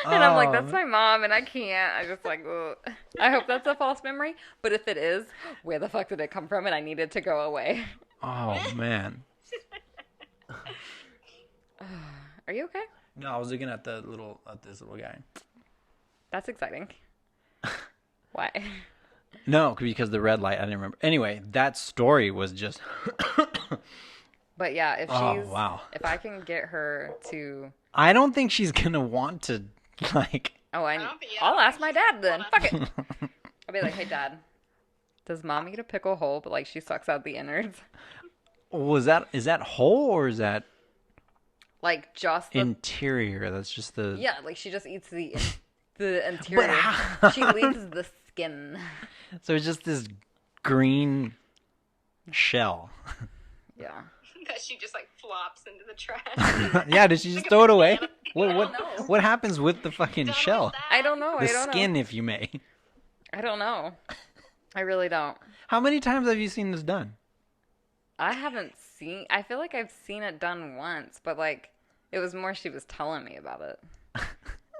And I'm like, that's my mom, and I can't. I just like, ugh. I hope that's a false memory. But if it is, where the fuck did it come from? And I need it to go away. Oh man. Are you okay? No, I was looking at this little guy. That's exciting. Why? No, because the red light, I didn't remember. Anyway, that story was just. But yeah, if Oh, she's, wow. if I can get her to, I don't think she's gonna want to like. oh, don't think- I'll ask my dad then. Hold Fuck it. I'll be like, hey, Dad, does mom eat a pickle whole, but like she sucks out the innards? Is that whole or is that Like just the interior? That's just the. yeah, like she just eats the interior. She leaves the skin. So it's just this green shell. Yeah. That she just like flops into the trash. Yeah, did she just throw it away? know. What happens with the fucking Done shell? with that. I don't know. The I don't skin, know. if you may. I don't know. I really don't. How many times have you seen this done? I haven't seen. I feel like I've seen it done once, but like it was more she was telling me about it.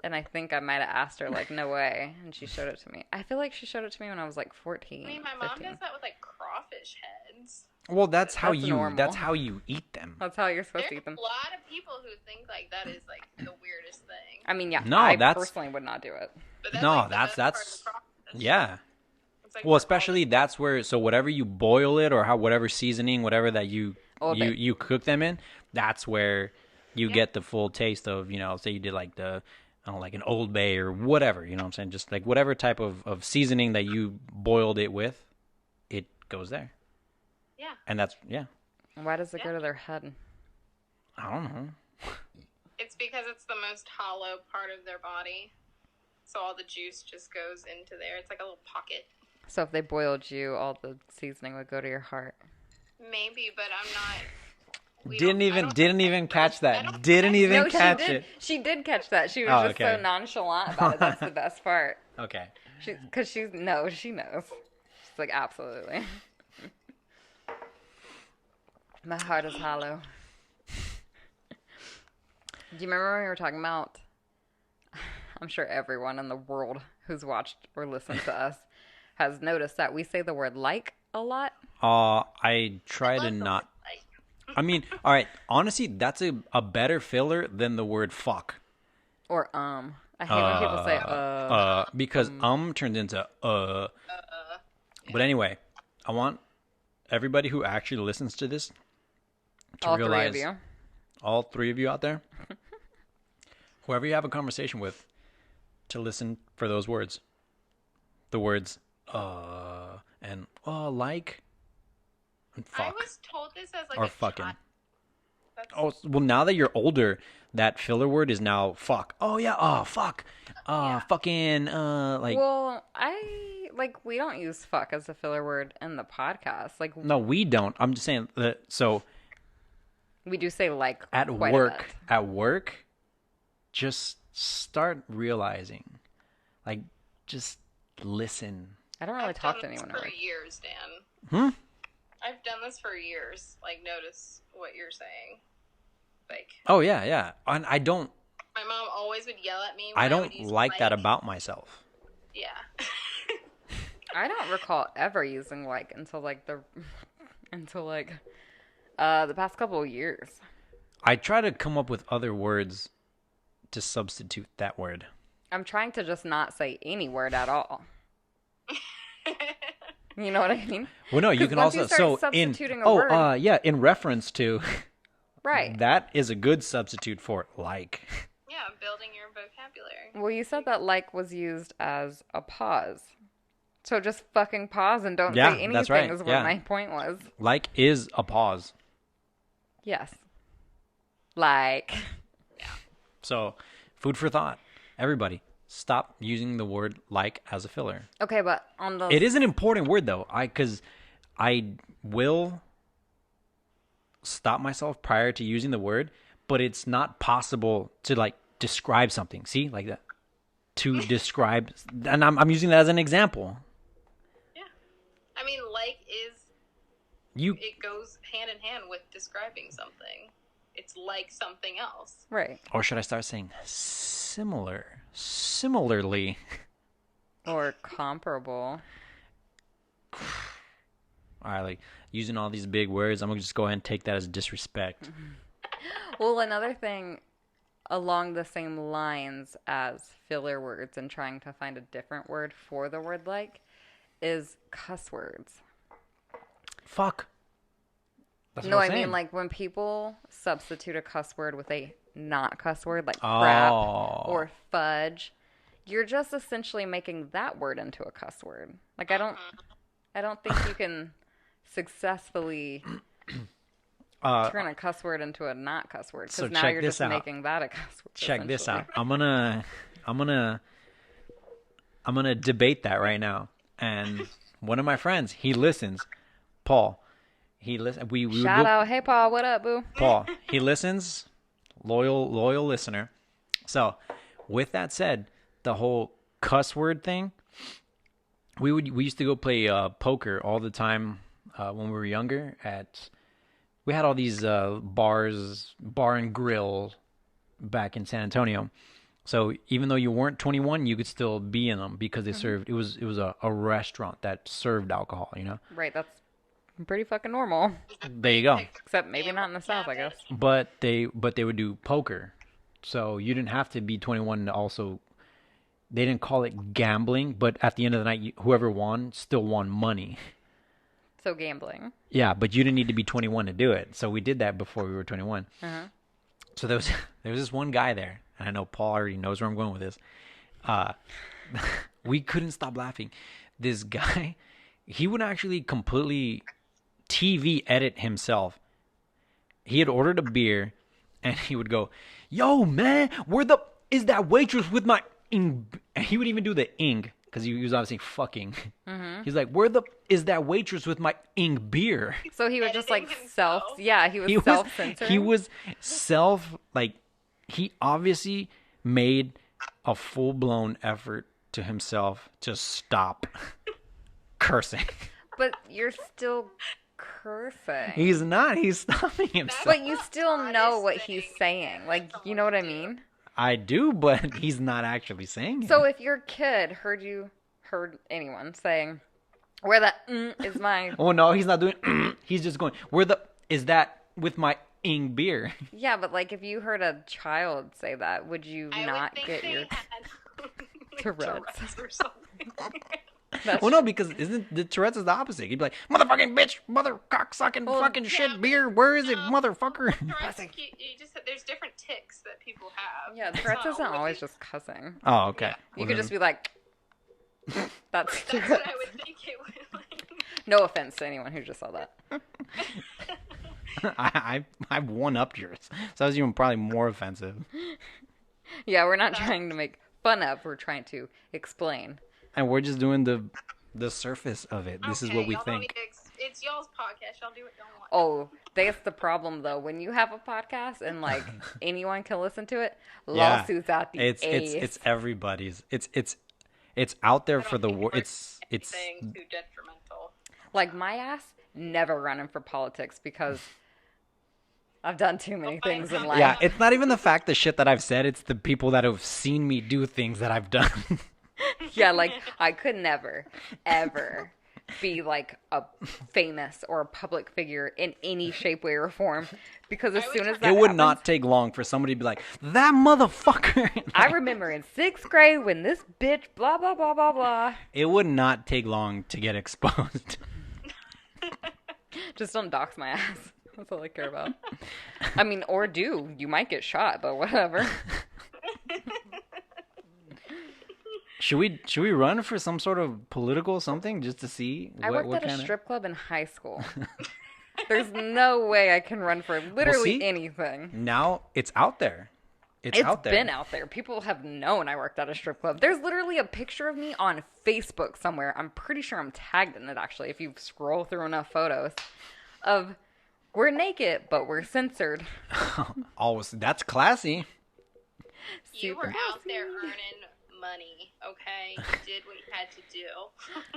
And I think I might have asked her, like, no way. And she showed it to me. I feel like she showed it to me when I was like 14. I mean, my mom 15. does that with like crawfish heads. Well, that's how That's you normal. that's how you eat them. That's how you're supposed There's to eat them. a lot of people who think like that is like the weirdest thing. I mean, yeah, No, I that's- personally would not do it. But No, like, the that's- best part of that's- the process. Yeah. It's like Well, we're especially all- that's where so whatever you boil it or whatever seasoning, whatever that you Oh, they- you cook them in, that's where you get the full taste of, say you did like I don't know, like an Old Bay or whatever, you know what I'm saying? Just like whatever type of seasoning that you boiled it with, it goes there. Yeah. And that's Why does it go to their head? I don't know. It's because it's the most hollow part of their body. So all the juice just goes into there. It's like a little pocket. So if they boiled you, all the seasoning would go to your heart. Maybe, but I'm not. we Didn't don't- I even don't- didn't even catch I that. don't- Didn't even No, catch she did. it. She did catch that. She was Oh, just okay. so nonchalant about it. That's the best part. Okay. Because she knows. She's like, absolutely. My heart is hollow. Do you remember when we were talking about? I'm sure everyone in the world who's watched or listened to us has noticed that we say the word like a lot. I try to not. Like, I mean, all right. Honestly, that's a better filler than the word fuck. Or I hate when people say Because turns into But anyway, I want everybody who actually listens to this to all realize, three of you. all three of you out there, whoever you have a conversation with, to listen for those words. The words and like and I fuck was told this as like or a fucking. child. That's, Oh, well, now that you're older, that filler word is now fuck. Oh, yeah. Oh, fuck. Fucking, like, Well, we don't use fuck as a filler word in the podcast. Like, no, we don't. I'm just saying that. So we do say like at quite a bit. work, just start realizing, like, just listen. I don't really I've talk to done this anyone at for work. years, Dan. I've done this for years. Like, notice what you're saying. Like, Oh, yeah, yeah. And I don't my mom always would yell at me. When I would don't use like that about myself. Yeah. I don't recall ever using like until the past couple of years. I try to come up with other words to substitute that word. I'm trying to just not say any word at all. You know what I mean? Well, no, you 'Cause can once also you start so in substituting a word- yeah, in reference to Right. that is a good substitute for like. Yeah, building your vocabulary. Well, you said that like was used as a pause. So just fucking pause and don't Yeah, say anything that's right. is what Yeah. my point was. Like is a pause. Yes. Like. So, food for thought. Everybody, stop using the word like as a filler. Okay, but on the It is an important word though. Because I will stop myself prior to using the word, but it's not possible to like describe something. See, like that. To describe, and I'm using that as an example. Yeah. I mean, like is, You it goes hand in hand with describing something. It's like something else. right. Or should I start saying similarly? Or comparable. All right, like using all these big words, I'm gonna just go ahead and take that as disrespect. Well, another thing along the same lines as filler words and trying to find a different word for the word like is cuss words. Fuck. That's No, what I I'm mean saying. like when people substitute a cuss word with a not cuss word like crap Oh. or fudge, you're just essentially making that word into a cuss word. Like I don't think you can successfully turn a cuss word into a not cuss word So because now check you're this just out. making that a cuss word. Check this essentially. out. I'm gonna debate that right now. And one of my friends, he listens. Paul. He listen. We would Shout go- out, hey Paul, what up, boo? Paul. He listens. Loyal listener. So, with that said, the whole cuss word thing. We used to go play poker all the time when we were younger. We had all these bar and grill back in San Antonio. So even though you weren't 21, you could still be in them because they served. It was a restaurant that served alcohol. You know. Right, that's pretty fucking normal. There you go. Except maybe not in the South, I guess. But they would do poker, so you didn't have to be 21 to also. They didn't call it gambling, but at the end of the night, whoever won still won money. So gambling. Yeah, but you didn't need to be 21 to do it. So we did that before we were 21. Uh-huh. So there was this one guy there, and I know Paul already knows where I'm going with this. We couldn't stop laughing. This guy, he would actually completely TV edit himself. He had ordered a beer, and he would go, "Yo, man, is that waitress with my ing?" And he would even do the ing, because he was obviously fucking. Mm-hmm. He's like, is that waitress with my ing beer? So he was just like himself. he was self-censoring. He was he obviously made a full-blown effort to himself to stop cursing. But you're still cursing. He's not. He's stopping himself. But you still know what he's saying. Like, you know what I mean? I do, but he's not actually saying it. So if your kid heard anyone saying, "Where that is my..." Oh, no, he's not doing... He's just going, is that with my ing beer? Yeah, but like if you heard a child say that, would you not would think get they your had, Tourette's? or something. Well, no, because isn't the Tourette's is the opposite. He'd be like, "Motherfucking bitch, mother cocksucking fucking shit beer. Where is it, motherfucker?" Tourette's, there's different tics that people have. Yeah, Tourette's isn't always just cussing. Oh, okay. You could just be like, "That's That's Tourette's." what I would think it would. No offense to anyone who just saw that. I've one-upped yours, so that was even probably more offensive. Yeah, we're not trying to make fun of. We're trying to explain. And we're just doing the surface of it. This is what we y'all don't think. need to it's y'all's podcast. Y'all do what y'all want. Oh, that's the problem though. When you have a podcast and like anyone can listen to it, Yeah. lawsuits out the It's everybody's. It's out there for the world. It's anything too detrimental. like my ass never running for politics because I've done too many things in life. yeah. It's not even the fact the shit that I've said. It's the people that have seen me do things that I've done. Yeah, like I could never, ever be like a famous or a public figure in any shape, way, or form. Because as soon as that It would happens, not take long for somebody to be like, "That motherfucker." I remember in 6th grade when this bitch blah blah blah blah blah. It would not take long to get exposed. Just don't dox my ass. That's all I care about. I mean, or do. You might get shot, but whatever. Should we run for some sort of political something just to see I worked at a kind strip club in high school. There's no way I can run for literally see? anything. Now it's out there. It's out there. Been out there. People have known I worked at a strip club. There's literally a picture of me on Facebook somewhere. I'm pretty sure I'm tagged in it, actually, if you scroll through enough photos of we're naked, but we're censored. Always. That's classy. You were Super out there earning money, okay? You did what you had to do.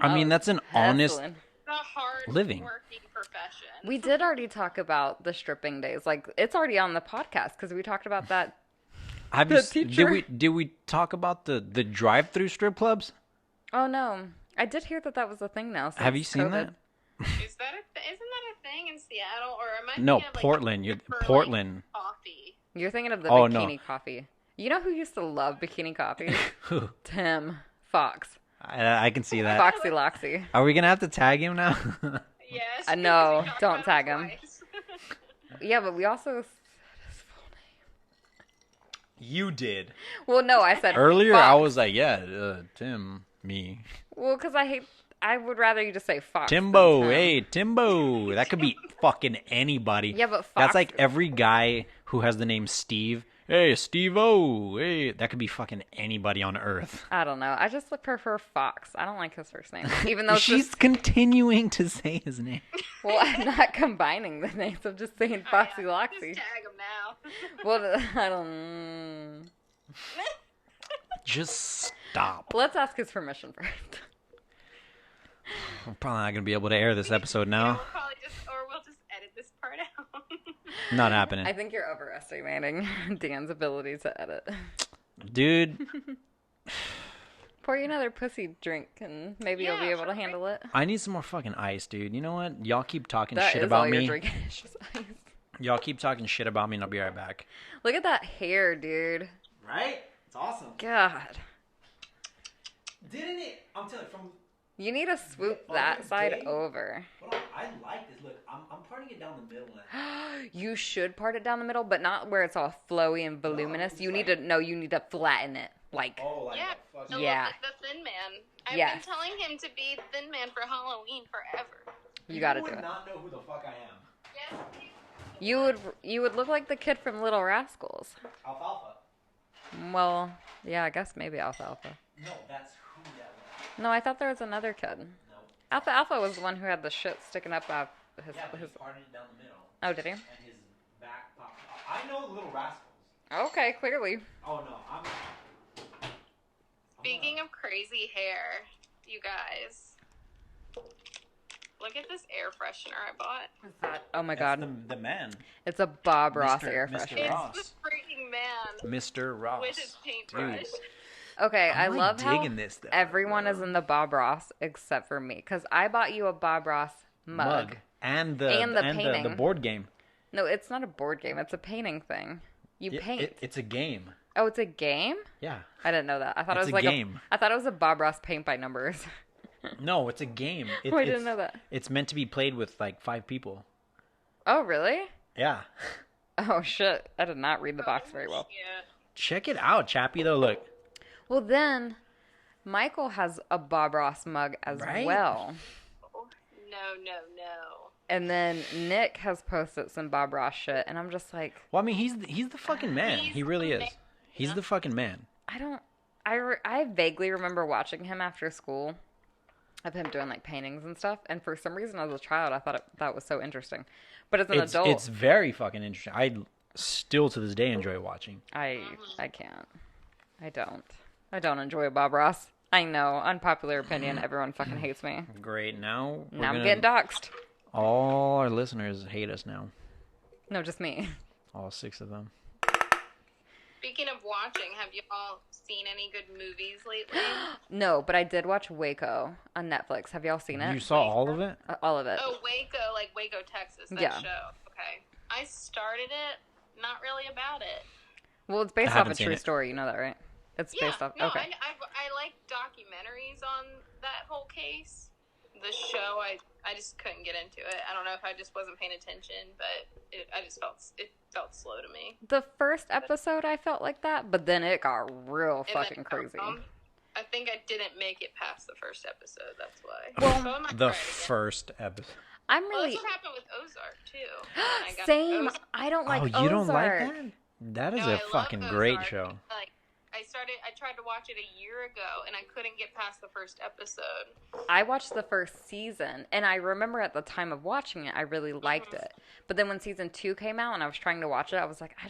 I mean, that's an honest. Hustling. It's a hard Living. working profession. We did already talk about the stripping days. Like, it's already on the podcast because we talked about that. Have The you, teacher. did we talk about the drive-through strip clubs? Oh, no. I did hear that was a thing now. Have you since seen COVID. that? Isn't that a thing in Seattle? Or am I No, thinking of, like, Portland. for, Portland. Like, coffee? You're thinking of the Oh, no. bikini coffee. You know who used to love bikini coffee? Who? Tim Fox. I can see that. Foxy Loxy. Are we gonna have to tag him now? Yes. No, because we talked don't about tag it him. twice. Yeah, but we also said his full name. You did. Well, no, I said Earlier, Fox. I was like, yeah, Tim, me. Well, because I would rather you just say Fox. than Timbo, Tim. hey, Timbo. That could be fucking anybody. Yeah, but Fox. That's like every guy who has the name Steve. Hey, Steve-O. Hey, that could be fucking anybody on earth. I don't know. I just prefer Fox. I don't like his first name. Even though it's She's just, continuing to say his name. well, I'm not combining the names. I'm just saying Foxy Just Loxy. tag him now. Well, I don't. Just stop. Let's ask his permission first. I'm probably not gonna be able to air this episode now. We'll just edit this part out. Not happening. I think you're overestimating Dan's ability to edit. Dude, Pour you another pussy drink, and maybe you'll be able to handle it. I need some more fucking ice, dude. You know what? Y'all keep talking That shit is about all you're me. drinking. It's just ice. Y'all keep talking shit about me, and I'll be right back. Look at that hair, dude. Right? It's awesome. God. Didn't it? I'm telling you, from... You need to swoop that side over. Hold on, I like this. Look, I'm parting it down the middle. You should part it down the middle, but not where it's all flowy and voluminous. You need to flatten it. Like, Yeah. The Thin Man. I've been telling him to be Thin Man for Halloween forever. You gotta do it. would not know who the fuck I am. Yes, You would look like the kid from Little Rascals. Alfalfa. Well, yeah, I guess maybe Alfalfa. No, that's who that was. No, I thought there was another kid. No. Alfalfa was the one who had the shit sticking up out his... Yeah, but he parted it down the middle. Oh, did he? And his back popped out. I know the Little Rascals. Okay, clearly. Oh, no, I'm Speaking of crazy hair, you guys, look at this air freshener I bought. What's that? Oh my god. The man. It's a Bob Ross Mr. air Mr. freshener. Ross. It's the freaking man Mr. Ross. with his paintbrush. Dude. Okay, I I'm love how digging this, though, everyone is in the Bob Ross except for me, because I bought you a Bob Ross mug. And And the painting. the board game. No, it's not a board game. It's a painting thing. You paint. It's a game. Oh, it's a game? Yeah. I didn't know that. I thought It's it was a like game. I thought it was a Bob Ross paint by numbers. No, it's a game. I didn't know that. It's meant to be played with like 5 people. Oh, really? Yeah. Oh, shit. I did not read the box very well. Yeah. Check it out, Chappie, though. Look. Well, then, Michael has a Bob Ross mug as Right? well. No. And then Nick has posted some Bob Ross shit, and I'm just like, Well, I mean, he's the fucking man. He's He really the is. man. He's the fucking man. I vaguely remember watching him after school of him doing like paintings and stuff, and for some reason as a child I thought that was so interesting. But as an adult, It's very fucking interesting. I still to this day enjoy watching. I can't. I don't enjoy Bob Ross. I know, unpopular opinion, everyone fucking hates me. Great. Now I'm getting doxxed. All our listeners hate us now. No, just me. All 6 of them. Speaking of watching, have you all seen any good movies lately? No, but I did watch Waco on Netflix. Have y'all seen it? You saw all of it? All of it. Oh, Waco, like Waco, Texas, that Yeah. show. Okay. I started it, not really about it. Well, it's based I off a haven't seen true it. story. You know that, right? It's Yeah, based off. no, Okay. I like documentaries on that whole case. The show, I just couldn't get into it. I don't know if I just wasn't paying attention, but it felt slow to me. The first episode, I felt like that, but then it got real And fucking then, crazy. I think I didn't make it past the first episode. That's why. Well, So I might The try it again. first episode. I'm Well, really that's what happened with Ozark too. When I got same. Ozark. I don't like Oh, Ozark. you don't like that? That is No, a I love fucking great Ozark. show. Like I tried to watch it a year ago, and I couldn't get past the first episode. I watched the first season, and I remember at the time of watching it, I really liked it. But then when season 2 came out, and I was trying to watch it, I was like, I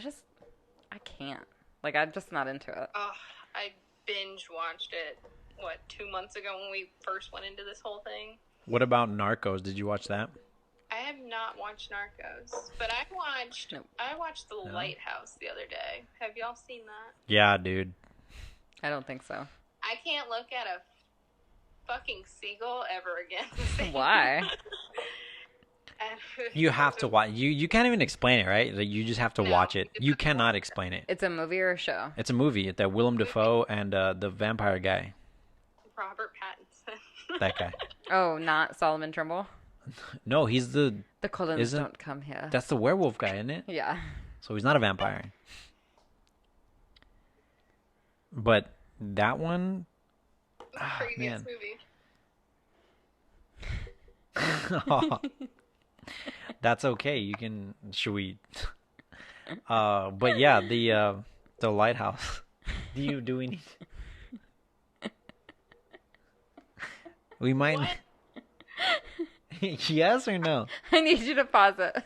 can't. Like, I'm just not into it. Oh, I binge watched it. 2 months ago when we first went into this whole thing. What about Narcos? Did you watch that? I have not watched Narcos, but I watched The Lighthouse the other day. Have y'all seen that? Yeah, dude. I don't think so. I can't look at a fucking seagull ever again. Why? You have to watch. You can't even explain it, right? Like, you just have to No, watch it. it's You a- cannot explain it. It's a movie or a show? It's a movie. That Willem Dafoe and the vampire guy. Robert Pattinson. That guy. Oh, not Solomon Trimble? No, he's the. The Cullens Isn't- don't come here. That's the werewolf guy, isn't it? Yeah. So he's not a vampire. But that one. Previous man. movie. That's okay. You can. Should we? But yeah, the lighthouse. Do we need? We might. What? Yes or no? I need you to pause it.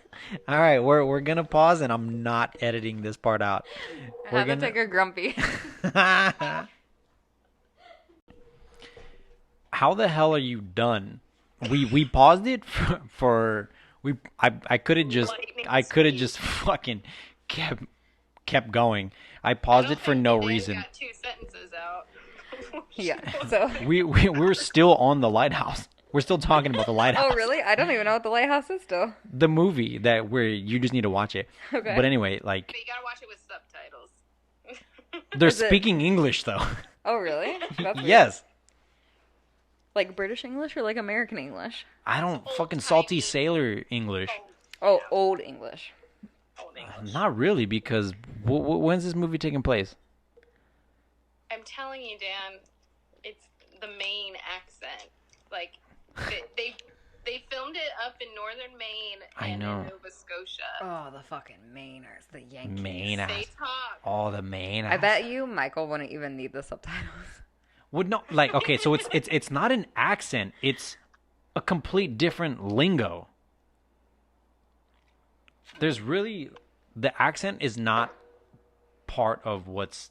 All right, we're gonna pause, and I'm not editing this part out. I have to take a grumpy. How the hell are you done? We paused it I could have just fucking kept going. I paused it for no reason. Got 2 sentences out. Yeah. So. We're still on the lighthouse. We're still talking about the lighthouse. Oh, really? I don't even know what the lighthouse is still. The movie that where you just need to watch it. Okay. But anyway, like But you gotta watch it with subtitles. they're Is it- speaking English though. Oh, really? That's weird. Yes. Like British English or like American English? I don't Old fucking salty timey. sailor English. Oh, Old English. Old English. Not really, because when's this movie taking place? I'm telling you, Dan, it's the Maine accent. Like, they filmed it up in northern Maine I and know. in Nova Scotia. Oh, the fucking Mainers, the Yankees. Maine They ass. talk. Oh, the Maine I ass. bet you Michael wouldn't even need the subtitles. Would no like okay, so it's not an accent. It's a complete different lingo. There's really the accent is not part of what's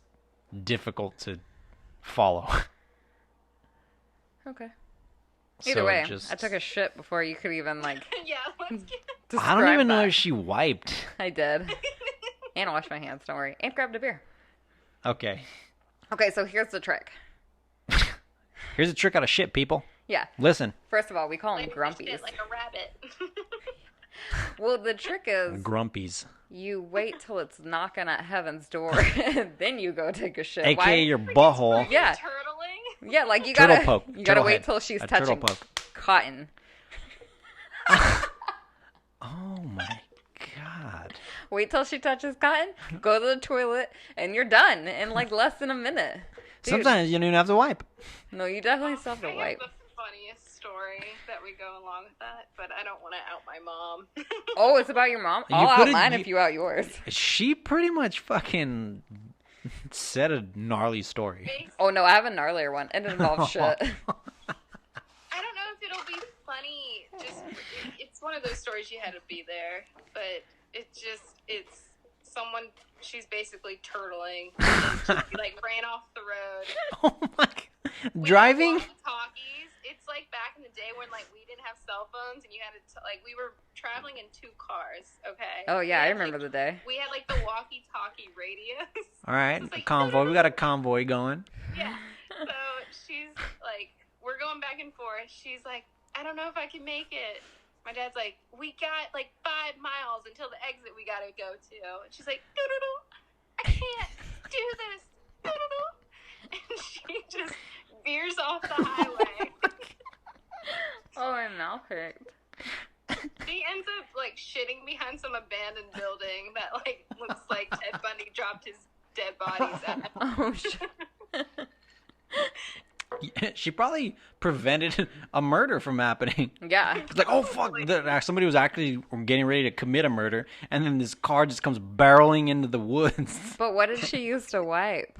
difficult to follow. Okay. Either So way, just- I took a shit before you could even like Yeah, let's get. I don't describe even know that. if she wiped. I did. And washed my hands, don't worry. And grabbed a beer. Okay. Okay, so here's the trick. Here's a trick out of shit, people. Yeah. Listen. First of all, we call them Like, grumpies. like a rabbit. Well, the trick is Grumpies. you wait till it's knocking at heaven's door, and then you go take a shit. AKA Why? your butthole. Yeah. Turtling. Yeah, like you Turtle gotta poke. you gotta Turtle wait head. till she's A turtle touching poke. cotton. Oh my god. Wait till she touches cotton, go to the toilet, and you're done in like less than a minute. Dude, Sometimes you don't even have to wipe. no, you definitely still have I to have wipe. the funniest story that would go along with that, but I don't want to out my mom. Oh, it's about your mom? You I'll out could've- mine you- if you out yours. She pretty much fucking said a gnarly story. Basically, Oh no, I have a gnarlier one. It involves shit. I don't know if it'll be funny. Just it's one of those stories you had to be there, but it's someone. She's basically turtling. And she like ran off the road. Oh my god. Driving? Talkies. It's like back in the day when like we didn't have cell phones and you had to like we were traveling in 2 cars. Okay. Oh yeah, I We had, remember like, the day. We had like the walkie-talkie radios. Alright, It's like, convoy. We got a convoy going. Yeah. So she's like, we're going back and forth. She's like, I don't know if I can make it. My dad's like, we got like 5 miles until the exit we gotta go to. And she's like, doo-doo-doo, I can't do this. Doo-doo-doo. And she just veers off the highway. Oh, my mouth hurt. She ends up like shitting behind some abandoned building that like looks like Ted Bundy dropped his dead bodies at. Oh shit. She probably prevented a murder from happening. Yeah. It's like, oh fuck, somebody was actually getting ready to commit a murder, and then this car just comes barreling into the woods. But what did she use to wipe?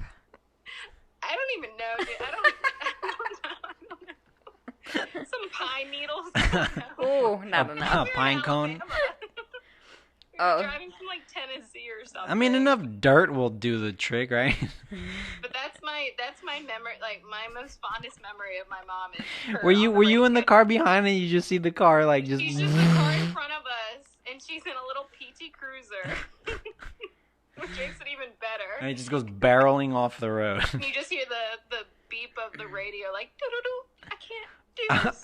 I don't even know, dude. I don't know. Some pine needles. Oh, not enough. A pine cone. We were Oh. driving from like Tennessee or something. I mean, enough dirt will do the trick, right? But that's my memory. Like my most fondest memory of my mom is. Her Were you on were the you in the radio. car behind and you just see the car like just? She's just the car in front of us, and she's in a little PT Cruiser, which makes it even better. And it just goes barreling off the road. And you just hear the beep of the radio, like doo doo doo. I can't do this.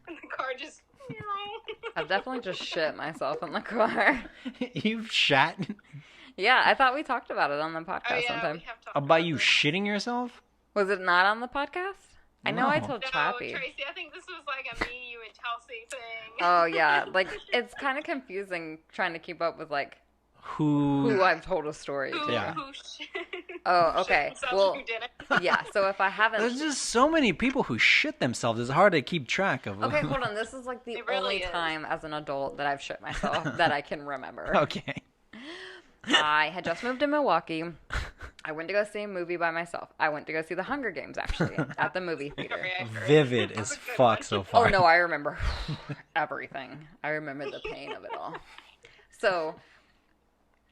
And the car just. I've definitely just shit myself in the car. You've shat Yeah, I thought we talked about it on the podcast Oh yeah, sometime. we have talked about you this. shitting yourself? Was it not on the podcast? I know I No. told No, Chappie. Tracy, I think this was like a me, you, and Chelsea thing. Oh yeah, like it's kind of confusing trying to keep up with like Who? who I've told a story Who, to. Yeah. who shit? Oh, who okay. shit themselves Well, and who didn't. Yeah, so if I haven't There's just so many people who shit themselves. It's hard to keep track of. Okay, hold on. This is like the It really only is. time as an adult that I've shit myself that I can remember. Okay. I had just moved to Milwaukee. I went to go see a movie by myself. I went to go see The Hunger Games, actually, at the movie theater. Sorry, I heard. Vivid That was as a good fuck one. so Oh, far. no, I remember everything. I remember the pain of it all. So,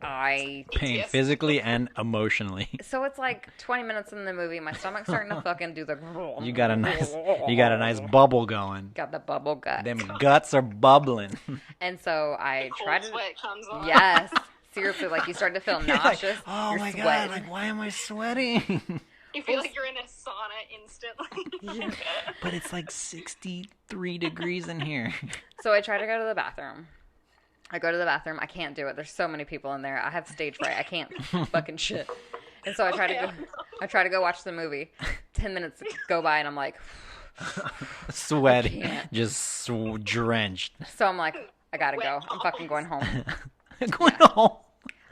Pain PTSD. physically and emotionally. So it's like 20 minutes in the movie. My stomach's starting to fucking do the... You got a nice bubble going. Got the bubble gut. Them guts are bubbling. And so I Cold tried to... sweat comes on. Yes. Seriously, like you start to feel You're like, nauseous. oh you're my sweating. God, like, why am I sweating? You feel like you're in a sauna instantly. Yeah. But it's like 63 degrees in here. So I try to go to the bathroom. I go to the bathroom. I can't do it. There's so many people in there. I have stage fright. I can't fucking shit. And so I try to go watch the movie. 10 minutes go by and I'm like, Sweaty, can't. just drenched. so I'm like, I gotta go. I'm fucking going home. Going home.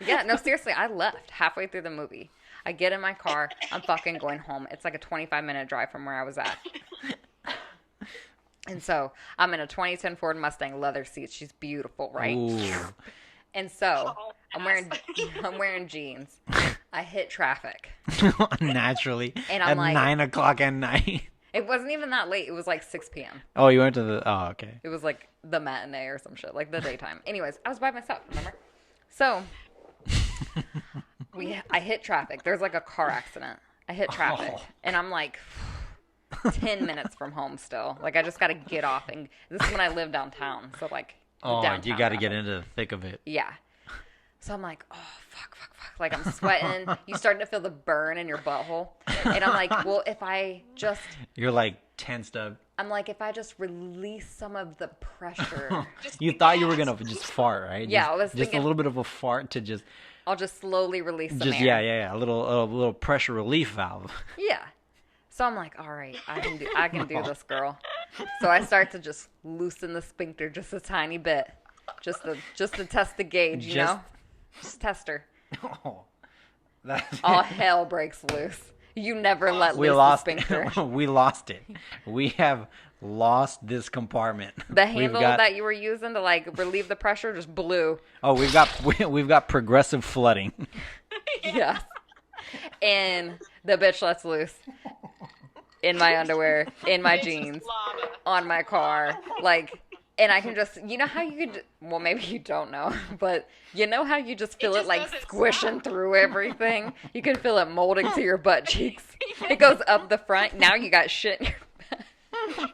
Yeah, no, seriously, I left halfway through the movie. I get in my car. I'm fucking going home. It's like a 25-minute drive from where I was at. And so I'm in a 2010 Ford Mustang, leather seats. She's beautiful, right? Ooh. And so I'm wearing jeans. I hit traffic. Naturally. And I'm at like- 9 o'clock at night. It wasn't even that late. It was like 6 p.m. Oh, you went to the... Oh, okay. It was like the matinee or some shit, like the daytime. Anyways, I was by myself, remember? So I hit traffic. There's like a car accident. I hit traffic. Oh. And I'm like 10 minutes from home still. Like I just got to get off. And this is when I live downtown. So like Oh, downtown you got to get traffic. into the thick of it. Yeah. So I'm like, oh, fuck. Like I'm sweating. You start to feel the burn in your butthole. And I'm like, well, if I just... You're like tensed up. I'm like, if I just release some of the pressure, You thought you were going to just fart, right? Yeah, Just, I was just thinking- a little bit of a fart to just... I'll just slowly release some Just air. yeah. A little pressure relief valve. Yeah. So I'm like, all right, I can do this, girl. So I start to just loosen the sphincter just a tiny bit, just to test the gauge, you know, just test her. Oh, that's All hell breaks loose. You never let we loose lost the sphincter. we lost it. We have lost this compartment. The We've handle got- that you were using to like relieve the pressure just blew. Oh, we've got progressive flooding. Yes. And the bitch lets loose. In my underwear, in my It's just jeans, lava. on my car, like, and I can just, you know how you could, well, maybe you don't know, but you know how you just feel it just like doesn't squishing through everything? You can feel it molding to your butt cheeks. It goes up the front. Now you got shit in your back.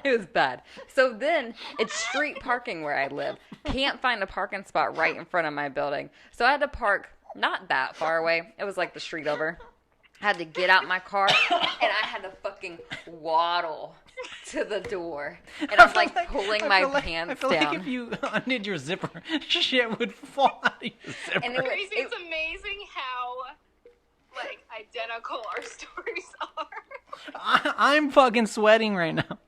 It was bad. So then it's street parking where I live. Can't find a parking spot right in front of my building. So I had to park not that far away. It was like the street over. I had to get out my car and I had to fucking waddle to the door. And I was like pulling my pants I feel down. like if you undid your zipper, shit would fall out of your zipper. And it was- Crazy, it's amazing how like identical our stories are. I'm fucking sweating right now.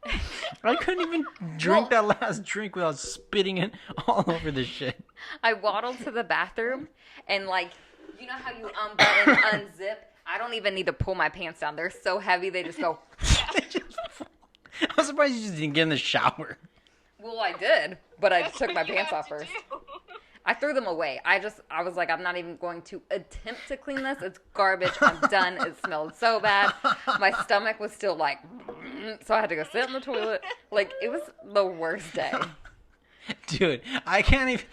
I couldn't even drink that last drink without spitting it all over the shit. I waddled to the bathroom and like, you know how you unbutton, unzip? I don't even need to pull my pants down. They're so heavy, they just go. I'm surprised you just didn't get in the shower. Well, I did, but I took my You pants have off to first. do. I threw them away. I was like, I'm not even going to attempt to clean this. It's garbage. I'm done. It smelled so bad. My stomach was still like, so I had to go sit in the toilet. Like, it was the worst day. Dude, I can't even.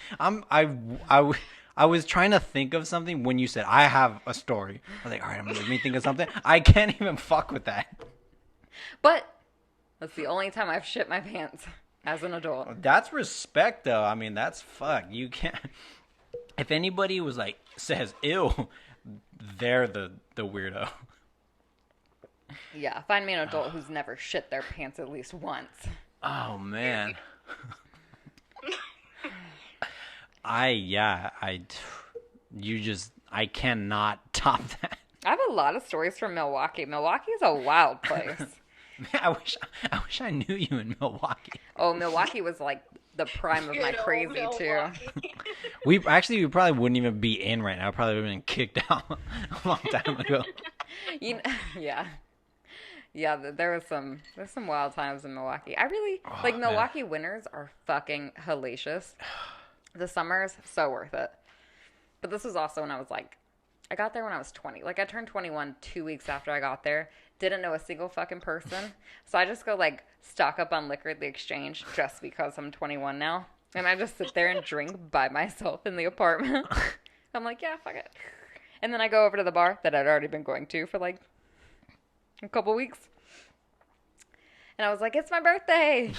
I was trying to think of something when you said I have a story. I was like, all right, let me think of something. I can't even fuck with that. But that's the only time I've shit my pants as an adult. That's respect, though. I mean, that's fuck. You can't. If anybody was like says ew, they're the weirdo. Yeah, find me an adult who's never shit their pants at least once. Oh man. I cannot top that. I have a lot of stories from Milwaukee. Milwaukee is a wild place. Man, I wish I knew you in Milwaukee. Oh, Milwaukee was like the prime of my Good old crazy too. Milwaukee. We probably wouldn't even be in right now. Probably would have been kicked out a long time ago. You know, yeah. There's some wild times in Milwaukee. I really like man. Milwaukee winters are fucking hellacious. The summers so worth it. But this was also when I was like, I got there when I was 20. Like I turned 21 2 weeks after I got there. Didn't know a single fucking person. So I just go like stock up on liquor at the exchange just because I'm 21 now. And I just sit there and drink by myself in the apartment. I'm like, yeah, fuck it. And then I go over to the bar that I'd already been going to for like a couple weeks. And I was like, it's my birthday.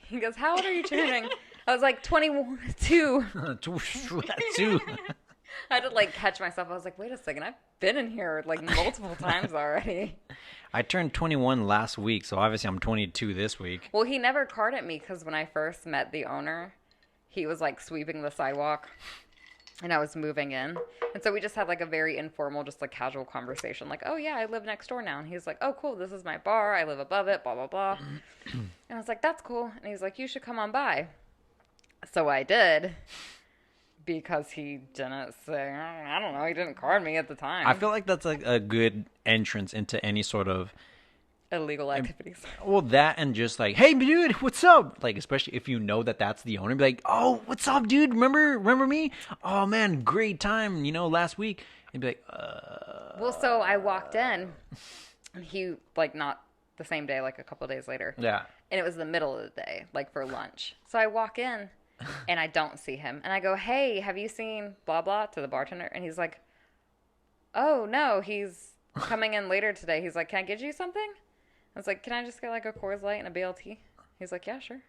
He goes, how old are you turning? I was like 22. Two. I had to like catch myself. I was like, wait a second, I've been in here like multiple times already. I turned 21 last week, so obviously I'm 22 this week. Well, he never carded me because when I first met the owner, he was like sweeping the sidewalk and I was moving in. And so we just had like a very informal, just like casual conversation. Like, oh yeah, I live next door now. And he's like, oh cool, this is my bar. I live above it, blah, blah, blah. And I was like, that's cool. And he's like, you should come on by. So I did. Because he didn't say, I don't know, he didn't card me at the time. I feel like that's like a good entrance into any sort of illegal activities. well, that and just like, hey, dude, what's up? Like, especially if you know that that's the owner, be like, oh, what's up, dude? Remember me? Oh man, great time, last week. And be like, Well, so I walked in, and he like not the same day, like a couple of days later. yeah. And it was the middle of the day, like for lunch. So I walk in. And I don't see him. And I go, hey, have you seen blah, blah to the bartender? And he's like, oh, no, he's coming in later today. He's like, can I get you something? I was like, can I just get like a Coors Light and a BLT? He's like, yeah, sure.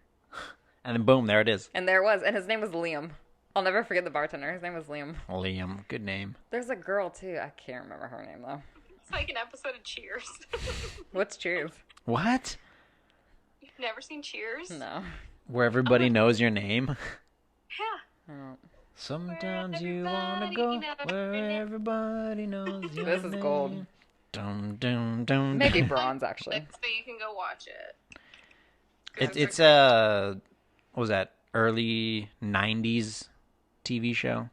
And then boom, there it is. And there it was. And his name was Liam. I'll never forget the bartender. His name was Liam. Liam, good name. There's a girl, too. I can't remember her name, though. It's like an episode of Cheers. What's Cheers? What? You've never seen Cheers? No. Where everybody knows your name? Yeah. Oh. Sometimes you want to go where everybody knows your name. This is gold. Dum, dum, dum, Maybe dum. bronze, actually. So you can go watch it. It's what was that, early 90s TV show?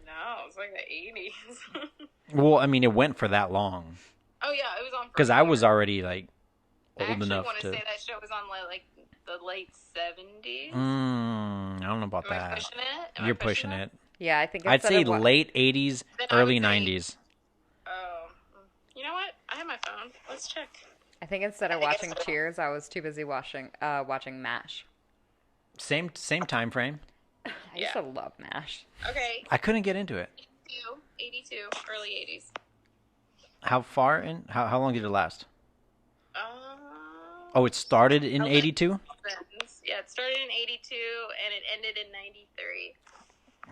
No, it's like the 80s. Well, I mean, it went for that long. Oh, yeah, it was on Because I was already, like, I old actually enough want to... say that show was on like the late 70s. I don't know about Am I that. pushing it? Am I You're pushing it. Yeah, I think I'd instead say of late 80s, Then I early would say- 90s. Oh. You know what? I have my phone. Let's check. I think instead of I think watching it's- Cheers, I was too busy watching MASH. Same time frame. I used to love MASH. Okay. I couldn't get into it. 82, early 80s. How far in? How long did it last? Uh, Oh, it started in 82? Yeah, it started in 82 and it ended in 93.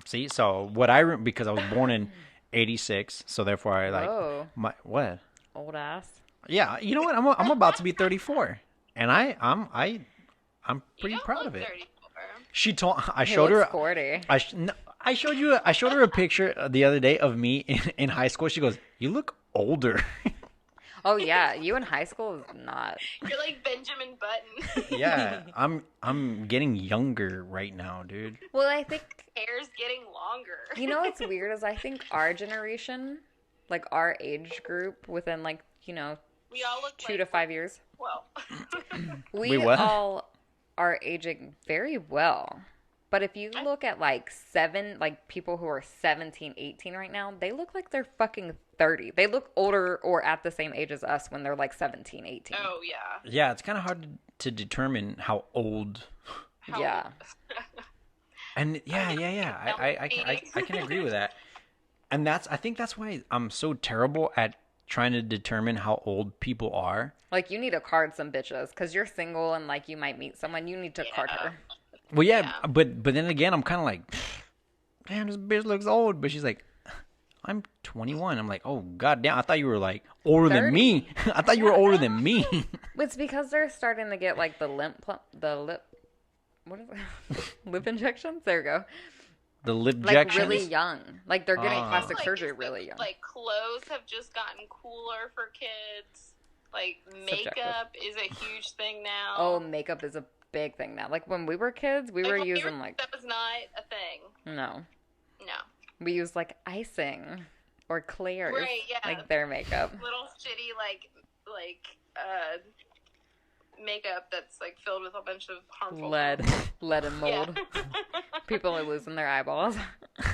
See, so what because I was born in 86, so therefore I like Whoa. what? Old ass. Yeah, you know what? I'm about to be 34, and I'm pretty You don't proud look of it. 34. She told I He showed looks her 40. I showed her a picture the other day of me in high school. She goes, "You look older." Oh yeah, you in high school is not. You're like Benjamin Button. Yeah, I'm getting younger right now, dude. Well, I think Hair's getting longer. you know what's weird is I think our generation, like our age group, within like We all look 2 like, to 5 years, well. we Wait, what? all are aging very well. But if you look at like people who are 17, 18 right now, they look like they're fucking 30. They look older or at the same age as us when they're like 17, 18. Oh, yeah. Yeah, it's kind of hard to determine how old. Yeah. And yeah. I can agree with that. And I think that's why I'm so terrible at trying to determine how old people are. Like you need to card some bitches because you're single and like you might meet someone. You need to card her. Well, yeah, but then again, I'm kind of like, damn, this bitch looks old. But she's like, I'm 21. I'm like, oh goddamn, I thought you were like older 30? than me. I thought you were older than me. It's because they're starting to get like the lip, what is it? Lip injections? There we go. The lip Like injections. really young. Like they're getting plastic Like, surgery it's really young. Like clothes have just gotten cooler for kids. Like makeup is a huge thing now. Oh, makeup is a big thing now. Like when we were kids, we were when using like that was not a thing. no. No. We used like icing or Claire's. Right, yeah. Like their makeup. Little shitty makeup that's like filled with a bunch of harmful Lead and mold. Yeah. People are losing their eyeballs.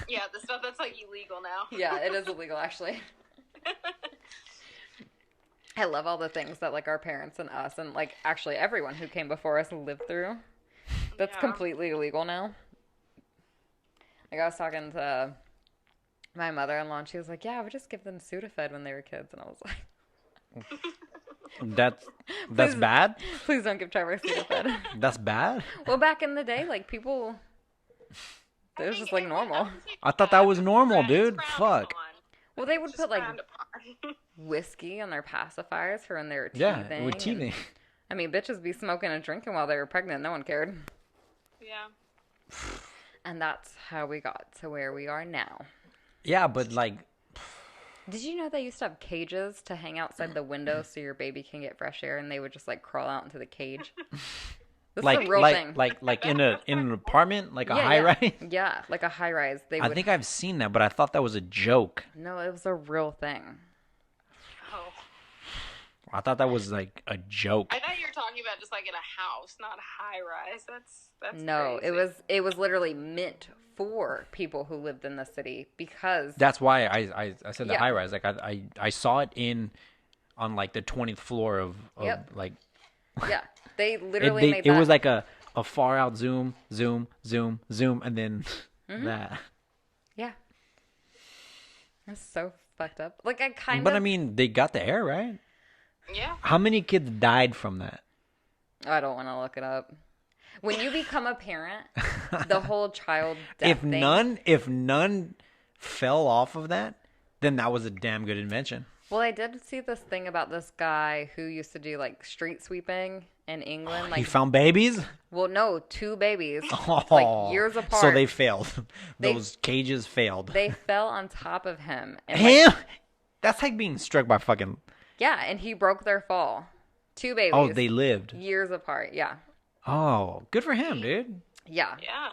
Yeah, the stuff that's like illegal now. Yeah, it is illegal actually. I love all the things that like our parents and us and like actually everyone who came before us lived through. That's Yeah. completely illegal now. Like I was talking to my mother-in-law and she was like, yeah, I would just give them Sudafed when they were kids. And I was like, That's Please- bad? Please don't give Trevor Sudafed. That's bad? Well, back in the day, like, people... It was just, like, normal. I thought that was normal, It's dude. frowned Fuck. upon. Well, they would It's put, just like, frowned upon. whiskey on their pacifiers for when they were teething. Yeah, with and- teething. I mean, bitches be smoking and drinking while they were pregnant. No one cared. Yeah. And that's how we got to where we are now. Yeah, but like, Did you know they used to have cages to hang outside the window so your baby can get fresh air, and they would just like crawl out into the cage? This like, is a real like, thing. like in an apartment, like a Yeah, high yeah. rise. Yeah, like a high rise. They I would. think I've seen that, but I thought that was a joke. No, it was a real thing. Oh. I thought that was like a joke. I thought you were talking about just like in a house, not a high rise. That's No, crazy. it was literally meant for people who lived in the city because That's why I said the Yeah. high rise. Like I saw it on like the 20th floor of Yep. like yeah, they literally made it that. was like a far out zoom, and then Mm-hmm. that. Yeah, that's so fucked up. Like I kind But of. I mean, they got the air right. Yeah. How many kids died from that? I don't want to look it up. When you become a parent, the whole child death thing. If none fell off of that, then that was a damn good invention. Well, I did see this thing about this guy who used to do like street sweeping in England. He Like, found babies. well, no, two babies, Oh, like years apart. So they failed. They- Those cages failed. They fell on top of him. And like, Him? That's like being struck by fucking. yeah, and he broke their fall. Two babies. Oh, they lived. years apart. Yeah, Oh, good for him, dude. yeah. Yeah.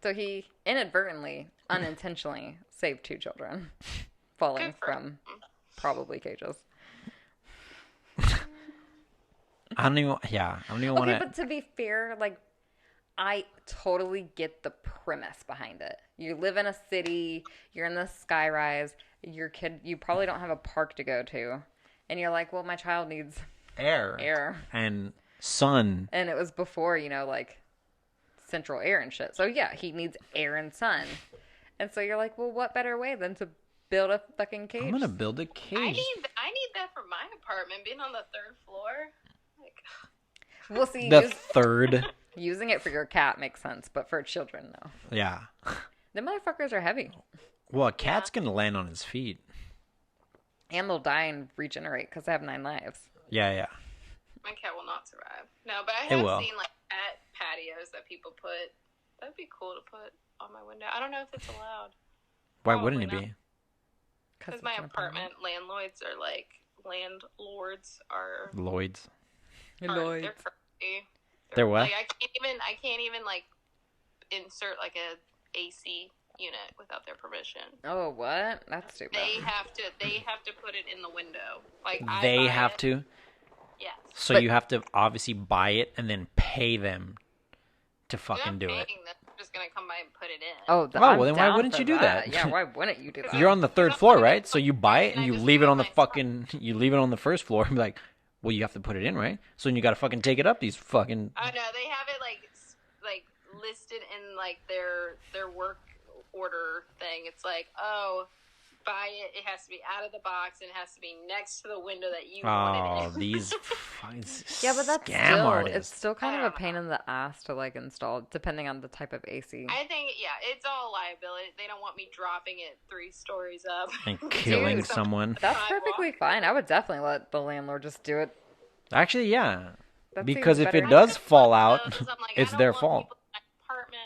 So he inadvertently, unintentionally saved two children falling Good for from probably cages. I don't even. Yeah, I don't even want Okay, to. but to be fair, like, I totally get the premise behind it. You live in a city, you're in the skyrise, your kid, you probably don't have a park to go to. And you're like, well, my child needs Air. air. And sun. And it was before, like, central air and shit. So, yeah, he needs air and sun. And so you're like, well, what better way than to build a fucking cage? I'm gonna build a I cage. need that for my apartment, being on the 3rd floor. Like, We'll see. The third. Using it for your cat makes sense, but for children, no. Yeah. The motherfuckers are heavy. Well, a cat's gonna land on his feet. And they'll die and regenerate because they have 9 lives. Yeah, yeah. my cat will not survive. No, but I It have will. seen like cat patios that people put. That'd be cool to put on my window. I don't know if it's allowed. Why Probably wouldn't it not. be? Because my apartment landlords are like landlords are. Lloyd's. They're crazy. They're what? Like I can't even like insert like a AC unit without their permission. Oh, what? That's stupid. They have to put it in the window. Like They buy have it. to. Yes. So But- you have to obviously buy it and then pay them to You're fucking not do it. paying them, they're just gonna come by and put it in. Oh, Oh, I'm well, then why down wouldn't for you do that? Yeah, why wouldn't you do that? You're on the third floor, right? So you buy it and I you just leave it do it on the myself. you leave it on the first floor and be like, well, you have to put it in, right? So then you got to fucking take it up these fucking. I know they have it like listed in like their work order thing. It's like, oh, buy it. It has to be out of the box and it has to be next to the window that you want it Oh, in. these fucking Yeah, but that's scam still, artists. it's still kind of a pain in the ass to like install, depending on the type of AC. I think it's all liability. They don't want me dropping it 3 stories up. And killing Dude, someone. That's sidewalk. perfectly fine. I would definitely let the landlord just do it. Actually, yeah. That Because seems if better. it does fall out, I'm like, it's I don't their want fault. people in my apartment.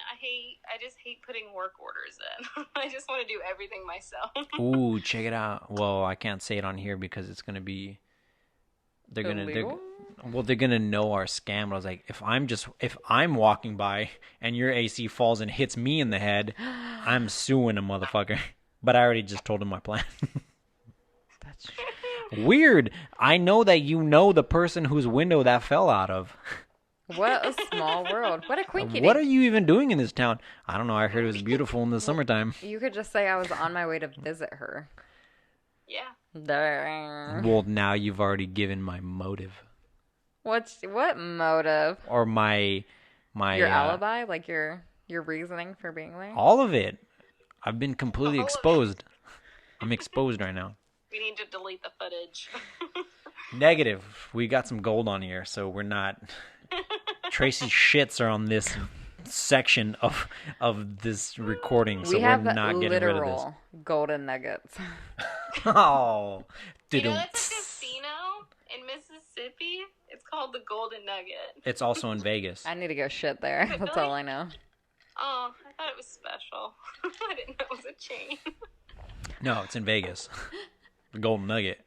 I just hate putting work orders in. I just want to do everything myself. Ooh, check it out. Well, I can't say it on here because it's gonna be. They're Illegal? they're gonna know our scam. I was like, if I'm walking by and your AC falls and hits me in the head, I'm suing a motherfucker. But I already just told him my plan. That's true. Weird. I know that you know the person whose window that fell out of. What a small world. What a quinky. What are you even doing in this town? I don't know. I heard it was beautiful in the summertime. You could just say I was on my way to visit her. Yeah. There. Well, now you've already given my motive What motive? or my Your alibi? Like your reasoning for being there? all of it. I've been completely All of it. exposed. I'm exposed right now. We need to delete the footage. Negative. We got some gold on here, so we're not. Tracy's shits are on this section of this recording, so We we're have not getting rid of this. literal golden nuggets. Oh, You know, that's a casino in Mississippi. It's called the Golden Nugget. it's also in Vegas. I need to go shit there. Wait, That's really? all I know. Oh, I thought it was special. I didn't know it was a chain. No, it's in Vegas. The Golden Nugget.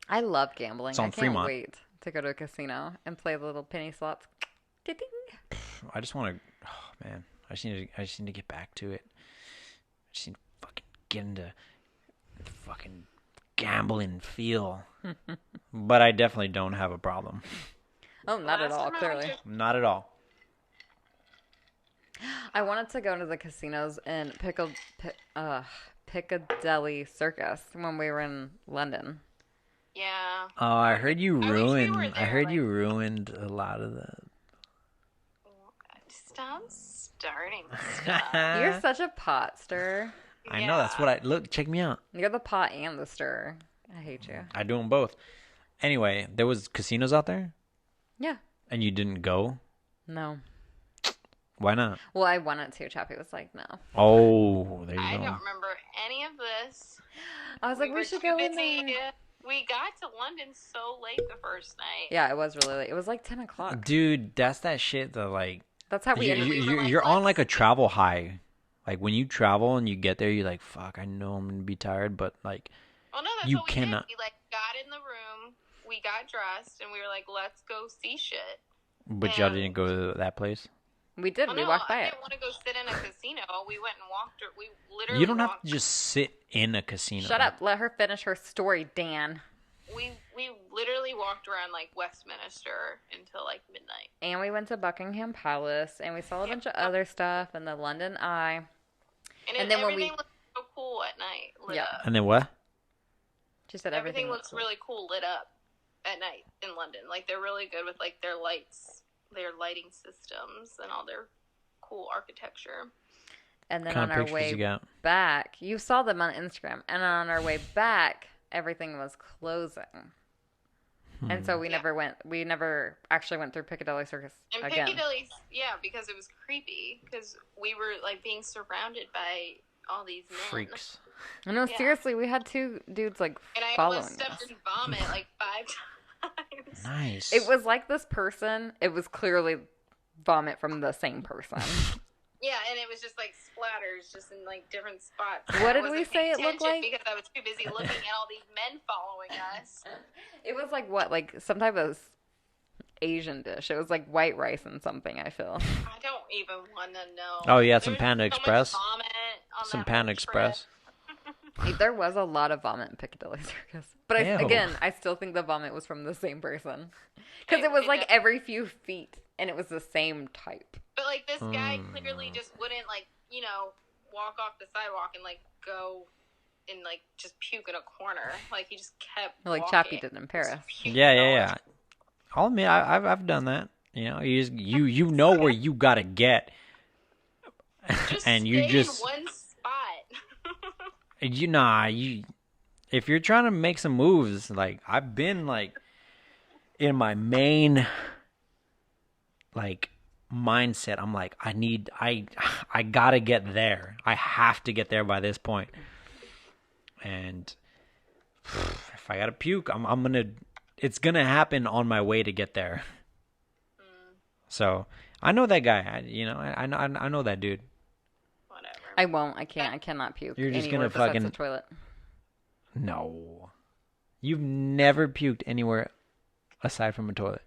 I love gambling. It's on I can't Fremont. wait to go to a casino and play the little penny slots. Ding. I just want to. Oh man, I just need to get back to it. I just need to fucking get into the fucking gambling feel. But I definitely don't have a problem. Oh, not at Last all, time I clearly. went Not at all. I wanted to go to the casinos in Piccadilly Circus when we were in London. Yeah. Oh, I heard you I wish we ruined. were I there, heard like- you ruined a lot of the. Stop starting stuff. You're such a pot stirrer. I know that's what I look. Check me out. You're the pot and the stirrer. I hate you. I do them both. Anyway, there was casinos out there, Yeah. and you didn't go. No. Why not? Well, I wanted to. Chappie was like, no. Oh, there you I go. don't remember any of this. I was like, we were should too go in busy. there. We got to London so late the first night. Yeah, it was really late. It was like 10 o'clock. Dude, that's that shit that like That's how we ended. you're on like a travel high. Like when you travel and you get there, you're like, fuck, I know I'm gonna be tired, but like, Well, no, that's you what we cannot- did. We got in the room, we got dressed, and we were like, let's go see shit. but y'all didn't go to that place. We did. Well, We no, walked by I it. didn't want to go sit in a casino. We went and walked. We literally. You don't have walked, to just sit in a casino. Shut up. Let her finish her story, Dan. We literally walked around like Westminster until like midnight. And we went to Buckingham Palace, and we saw a bunch of other stuff, and the London Eye. And then when everything we- looked so cool at night. Lit Yeah. up. And then what? She said Everything everything looks really cool lit up at night in London. Like they're really good with like their lights, their lighting systems, and all their cool architecture. And then Kind on of our pictures way you got? back, you saw them on Instagram. And on our way back, everything was closing. And so we never actually went through Piccadilly Circus And again. Piccadilly, yeah, because it was creepy. Because we were like being surrounded by all these men. Freaks. No, Yeah. seriously, we had two dudes like And I following almost stepped us. in vomit like 5 times. Nice. It was like this person. It was clearly vomit from the same person. Yeah, and it was just like splatters, just in like different spots. What I did wasn't we say paying it looked attention like? Because I was too busy looking at all these men following us. It was like what, like some type of Asian dish. It was like white rice and something. I feel. I don't even want to know. Oh, you had There some was Panda so much Express? vomit on Some that Panda whole Express. There was a lot of vomit in Piccadilly Circus, but Ew. again, I still think the vomit was from the same person because it was It like does- every few feet, and it was the same type. But like this guy clearly just wouldn't like, you know, walk off the sidewalk and like go and like just puke in a corner. Like he just kept Like walking. Chappie did in Paris. Just puking Yeah, all yeah, over. yeah. I'll admit, I've done that. You know, you know where you gotta get, Just and you stay just in one spot. if you're trying to make some moves, like I've been like in my main like mindset, I'm like I gotta get there. I have to get there by this point. And if I gotta puke, it's gonna happen on my way to get there. So I know that guy. I know that dude. Whatever. I won't. I can't. I cannot puke. You're just anywhere gonna besides fucking- the toilet. No, you've never puked anywhere aside from a toilet.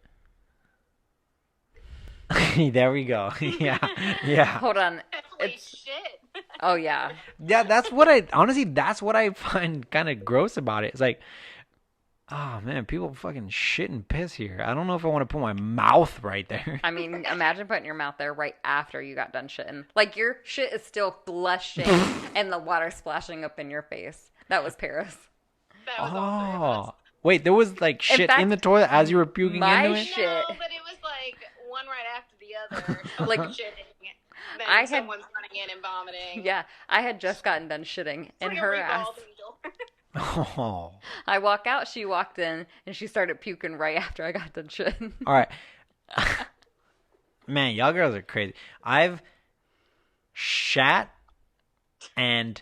There we go. yeah. Hold on. Holy It's shit. oh yeah. Yeah, that's what I find kind of gross about it. It's like, oh man, people fucking shit and piss here. I don't know if I want to put my mouth right there. I mean, imagine putting your mouth there right after you got done shitting. Like your shit is still flushing and the water splashing up in your face. That was Paris. That was all three of us. Oh, wait, there was like shit in fact, the toilet as you were puking my into it? shit- No, but it was like one right after the other. Someone shitting. Then I had- someone's running in and vomiting. Yeah, I had just gotten done shitting, and Like a her revolving ass. door. Oh. I walk out, she walked in, and she started puking right after I got done shitting. All right. Man, y'all girls are crazy. I've shat and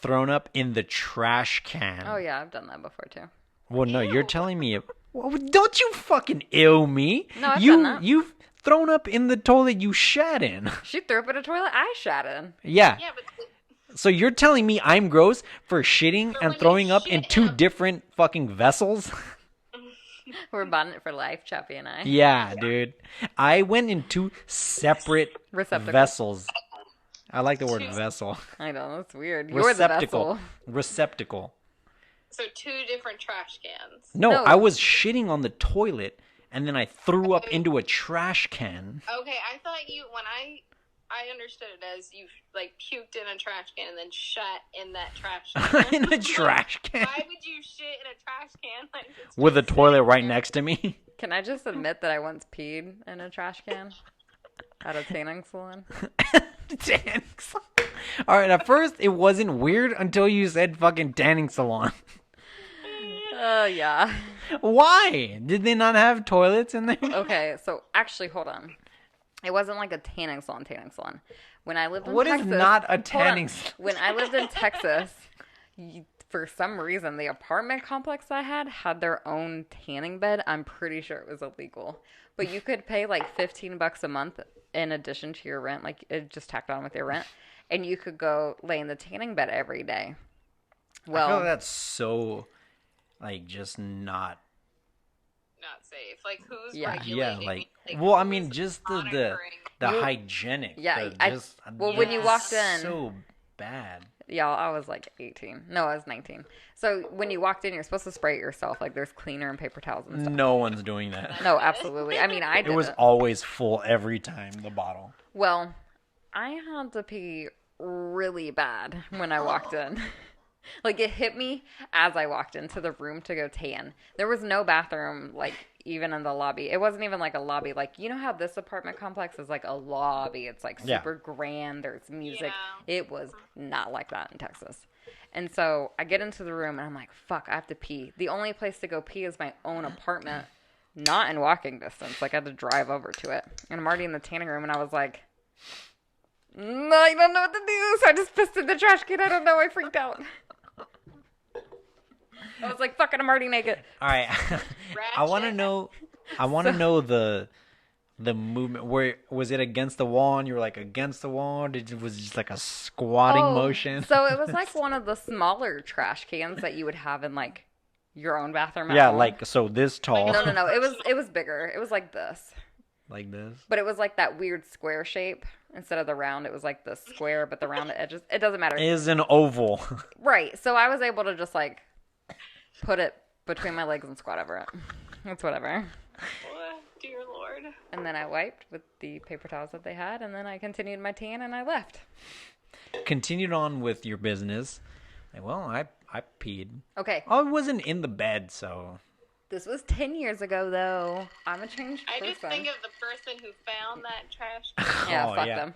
thrown up in the trash can. Oh, yeah, I've done that before, too. Well, no, you're telling me. Well, don't you fucking ill me. No, I've done that. You've thrown up in the toilet you shat in. She threw up in a toilet I shat in. Yeah. Yeah, but So you're telling me I'm gross for shitting But and when throwing you up in shit two in- different fucking vessels? We're bonding it for life, Chappie and I. Yeah, dude. I went in two separate Receptacles. vessels. I like the word Two- vessel. I know, that's weird. You're the Receptacle. vessel. Receptacle. so 2 different trash cans. No, No. I was shitting on the toilet and then I threw up into a trash can. Okay, I thought when I understood it as you like puked in a trash can and then shat in that trash can. In a trash can. Why would you shit in a trash can? Like, it's With a just toilet sitting right there. next to me. Can I just admit that I once peed in a trash can at a tanning salon? Thanks. All right, at first it wasn't weird until you said fucking tanning salon. Oh, yeah. Why? Did they not have toilets in there? Okay, so actually, hold on. It wasn't like a tanning salon. When I lived in What is Texas... not a hold on. tanning salon? When I lived in Texas, for some reason, the apartment complex I had their own tanning bed. I'm pretty sure it was illegal. But you could pay like $15 a month in addition to your rent. Like, it just tacked on with your rent. And you could go lay in the tanning bed every day. I Well, feel like that's so, like, just not. Not safe. Like who's Yeah. regulating? Yeah, like, Like, well, I who's mean, just the monitoring? You- hygienic. Yeah, the well, when you walked in- so bad. y'all, I was like 18. No, I was 19. So when you walked in, you're supposed to spray it yourself. Like, there's cleaner and paper towels and stuff. No one's doing that. No, absolutely. I mean, I It did was it. always full every time, the bottle. Well, I had to pee really bad when I walked in. Like, it hit me as I walked into the room to go tan. There was no bathroom, like, even in the lobby. It wasn't even like a lobby. Like, you know how this apartment complex is like a lobby? It's like Yeah. super grand. There's music. Yeah. It was not like that in Texas. And so I get into the room and I'm like, fuck, I have to pee. The only place to go pee is my own apartment, not in walking distance. Like, I had to drive over to it. And I'm already in the tanning room and I was like, no, I don't know what to do. So I just pissed in the trash can. I don't know. I freaked out. I was like, fucking, I'm already naked. All right, I want to Ratchet. know. I want to know the movement. Where was it against the wall? And you were like against the wall. Was it just like a squatting motion? So it was like one of the smaller trash cans that you would have in like your own bathroom. At Yeah, home. like so this tall. No. It was bigger. It was like this, Like this. but it was like that weird square shape instead of the round. It was like the square, but the round edges. It doesn't matter. Is an oval. Right. So I was able to just like put it between my legs and squat over it. It's whatever. Oh, dear Lord. And then I wiped with the paper towels that they had, and then I continued my tan and I left. Continued on with your business. Like, well, I peed. Okay. I wasn't in the bed, so. This was 10 years ago, though. I'm a changed I person. just think of the person who found that trash can. Yeah, Oh, fuck yeah. them.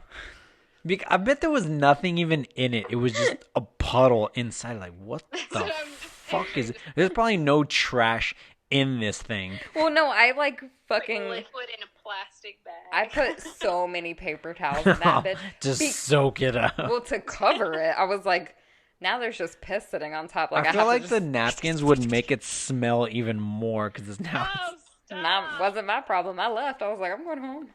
I bet there was nothing even in it. It was just a puddle inside. Like, what the what I'm just fuck is it? saying. There's probably no trash in this thing. Well, no, I like Like fucking... liquid in a plastic bag. I put so many paper towels in that bitch. Just Be- soak it up. well, to cover it, I was like, now there's just piss sitting on top. Like, I feel have like to the just... napkins would make it smell even more because it's now. Oh, stop. That wasn't my problem. I left. I was like, I'm going home.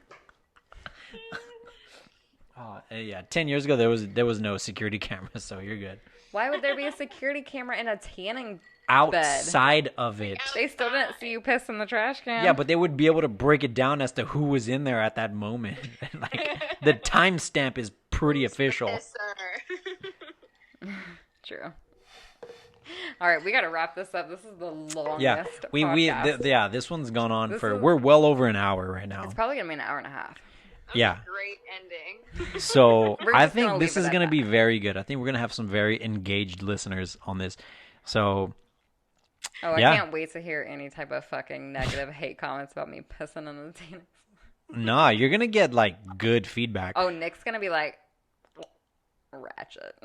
Oh, yeah, 10 years ago there was no security camera, so you're good. Why would there be a security camera in a tanning... Outside of it. They still didn't see you piss in the trash can. Yeah, but they would be able to break it down as to who was in there at that moment. Like the timestamp is pretty official. Pisser. True. All right, we got to wrap this up. This is the longest Yeah, podcast. this one's gone on This for is- we're well over an hour right now. It's probably going to be an hour and a half. Yeah. Great ending. So We're I just gonna think this leave it is at going to that. be very good. I think we're going to have some very engaged listeners on this. So Oh, I Yeah. can't wait to hear any type of fucking negative hate comments about me pissing in the tanning. nah, you're going to get like good feedback. Oh, Nick's going to be like, ratchet.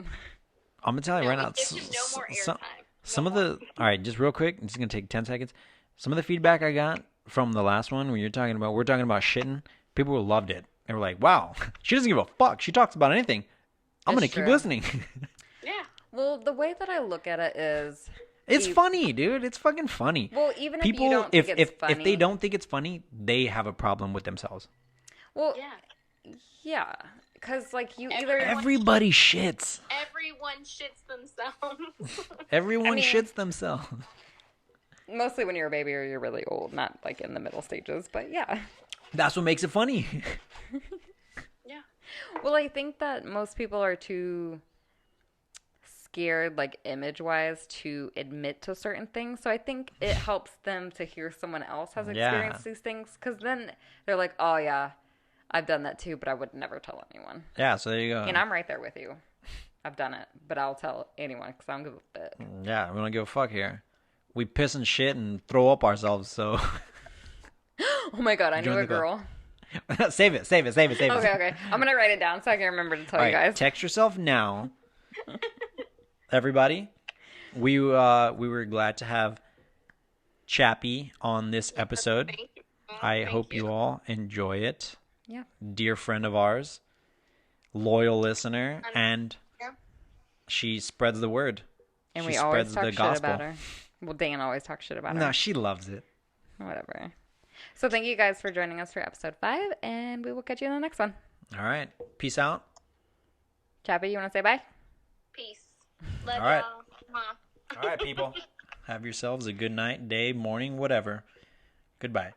I'm going to tell you right now. It gives you no more some- airtime. Some of the all right, just real quick. This is gonna take 10 seconds. Some of the feedback I got from the last one when we're talking about shitting. People loved it. They were like, "Wow, she doesn't give a fuck. She talks about anything. I'm gonna keep listening." Yeah. Well, the way that I look at it is, It's funny, dude. It's fucking funny. well, even if People, you don't think it's funny, if they don't think it's funny, they have a problem with themselves. well, Yeah. yeah, because like you Everybody shits. Everyone shits themselves. Everyone mean- shits themselves. mostly when you're a baby or you're really old, not like in the middle stages, but yeah. That's what makes it funny. Yeah. Well, I think that most people are too scared, like image-wise, to admit to certain things. So I think it helps them to hear someone else has experienced these things, because then they're like, "Oh yeah, I've done that too, but I would never tell anyone." Yeah, so there you go. And I'm right there with you. I've done it, but I'll tell anyone because I don't give a bit. Yeah, we don't give a fuck here. We piss and shit and throw up ourselves, so... Oh my god, I knew Join a the club. girl. Save it. Okay. I'm gonna write it down so I can remember to tell All you right, guys. text yourself now. Everybody, we were glad to have Chappie on this episode. Thank you. I Thank hope you all enjoy it. Yeah. Dear friend of ours, loyal listener, and Yeah. she spreads the word. And She we always spreads talk the shit gospel. about her. Well, Dan always talks shit about No, her. she loves it. Whatever. So thank you guys for joining us for episode 5, and we will catch you in the next one. All right. Peace out. Chappie, you want to say bye? Peace. Love All right. y'all. Mwah. All right, people. Have yourselves a good night, day, morning, whatever. Goodbye.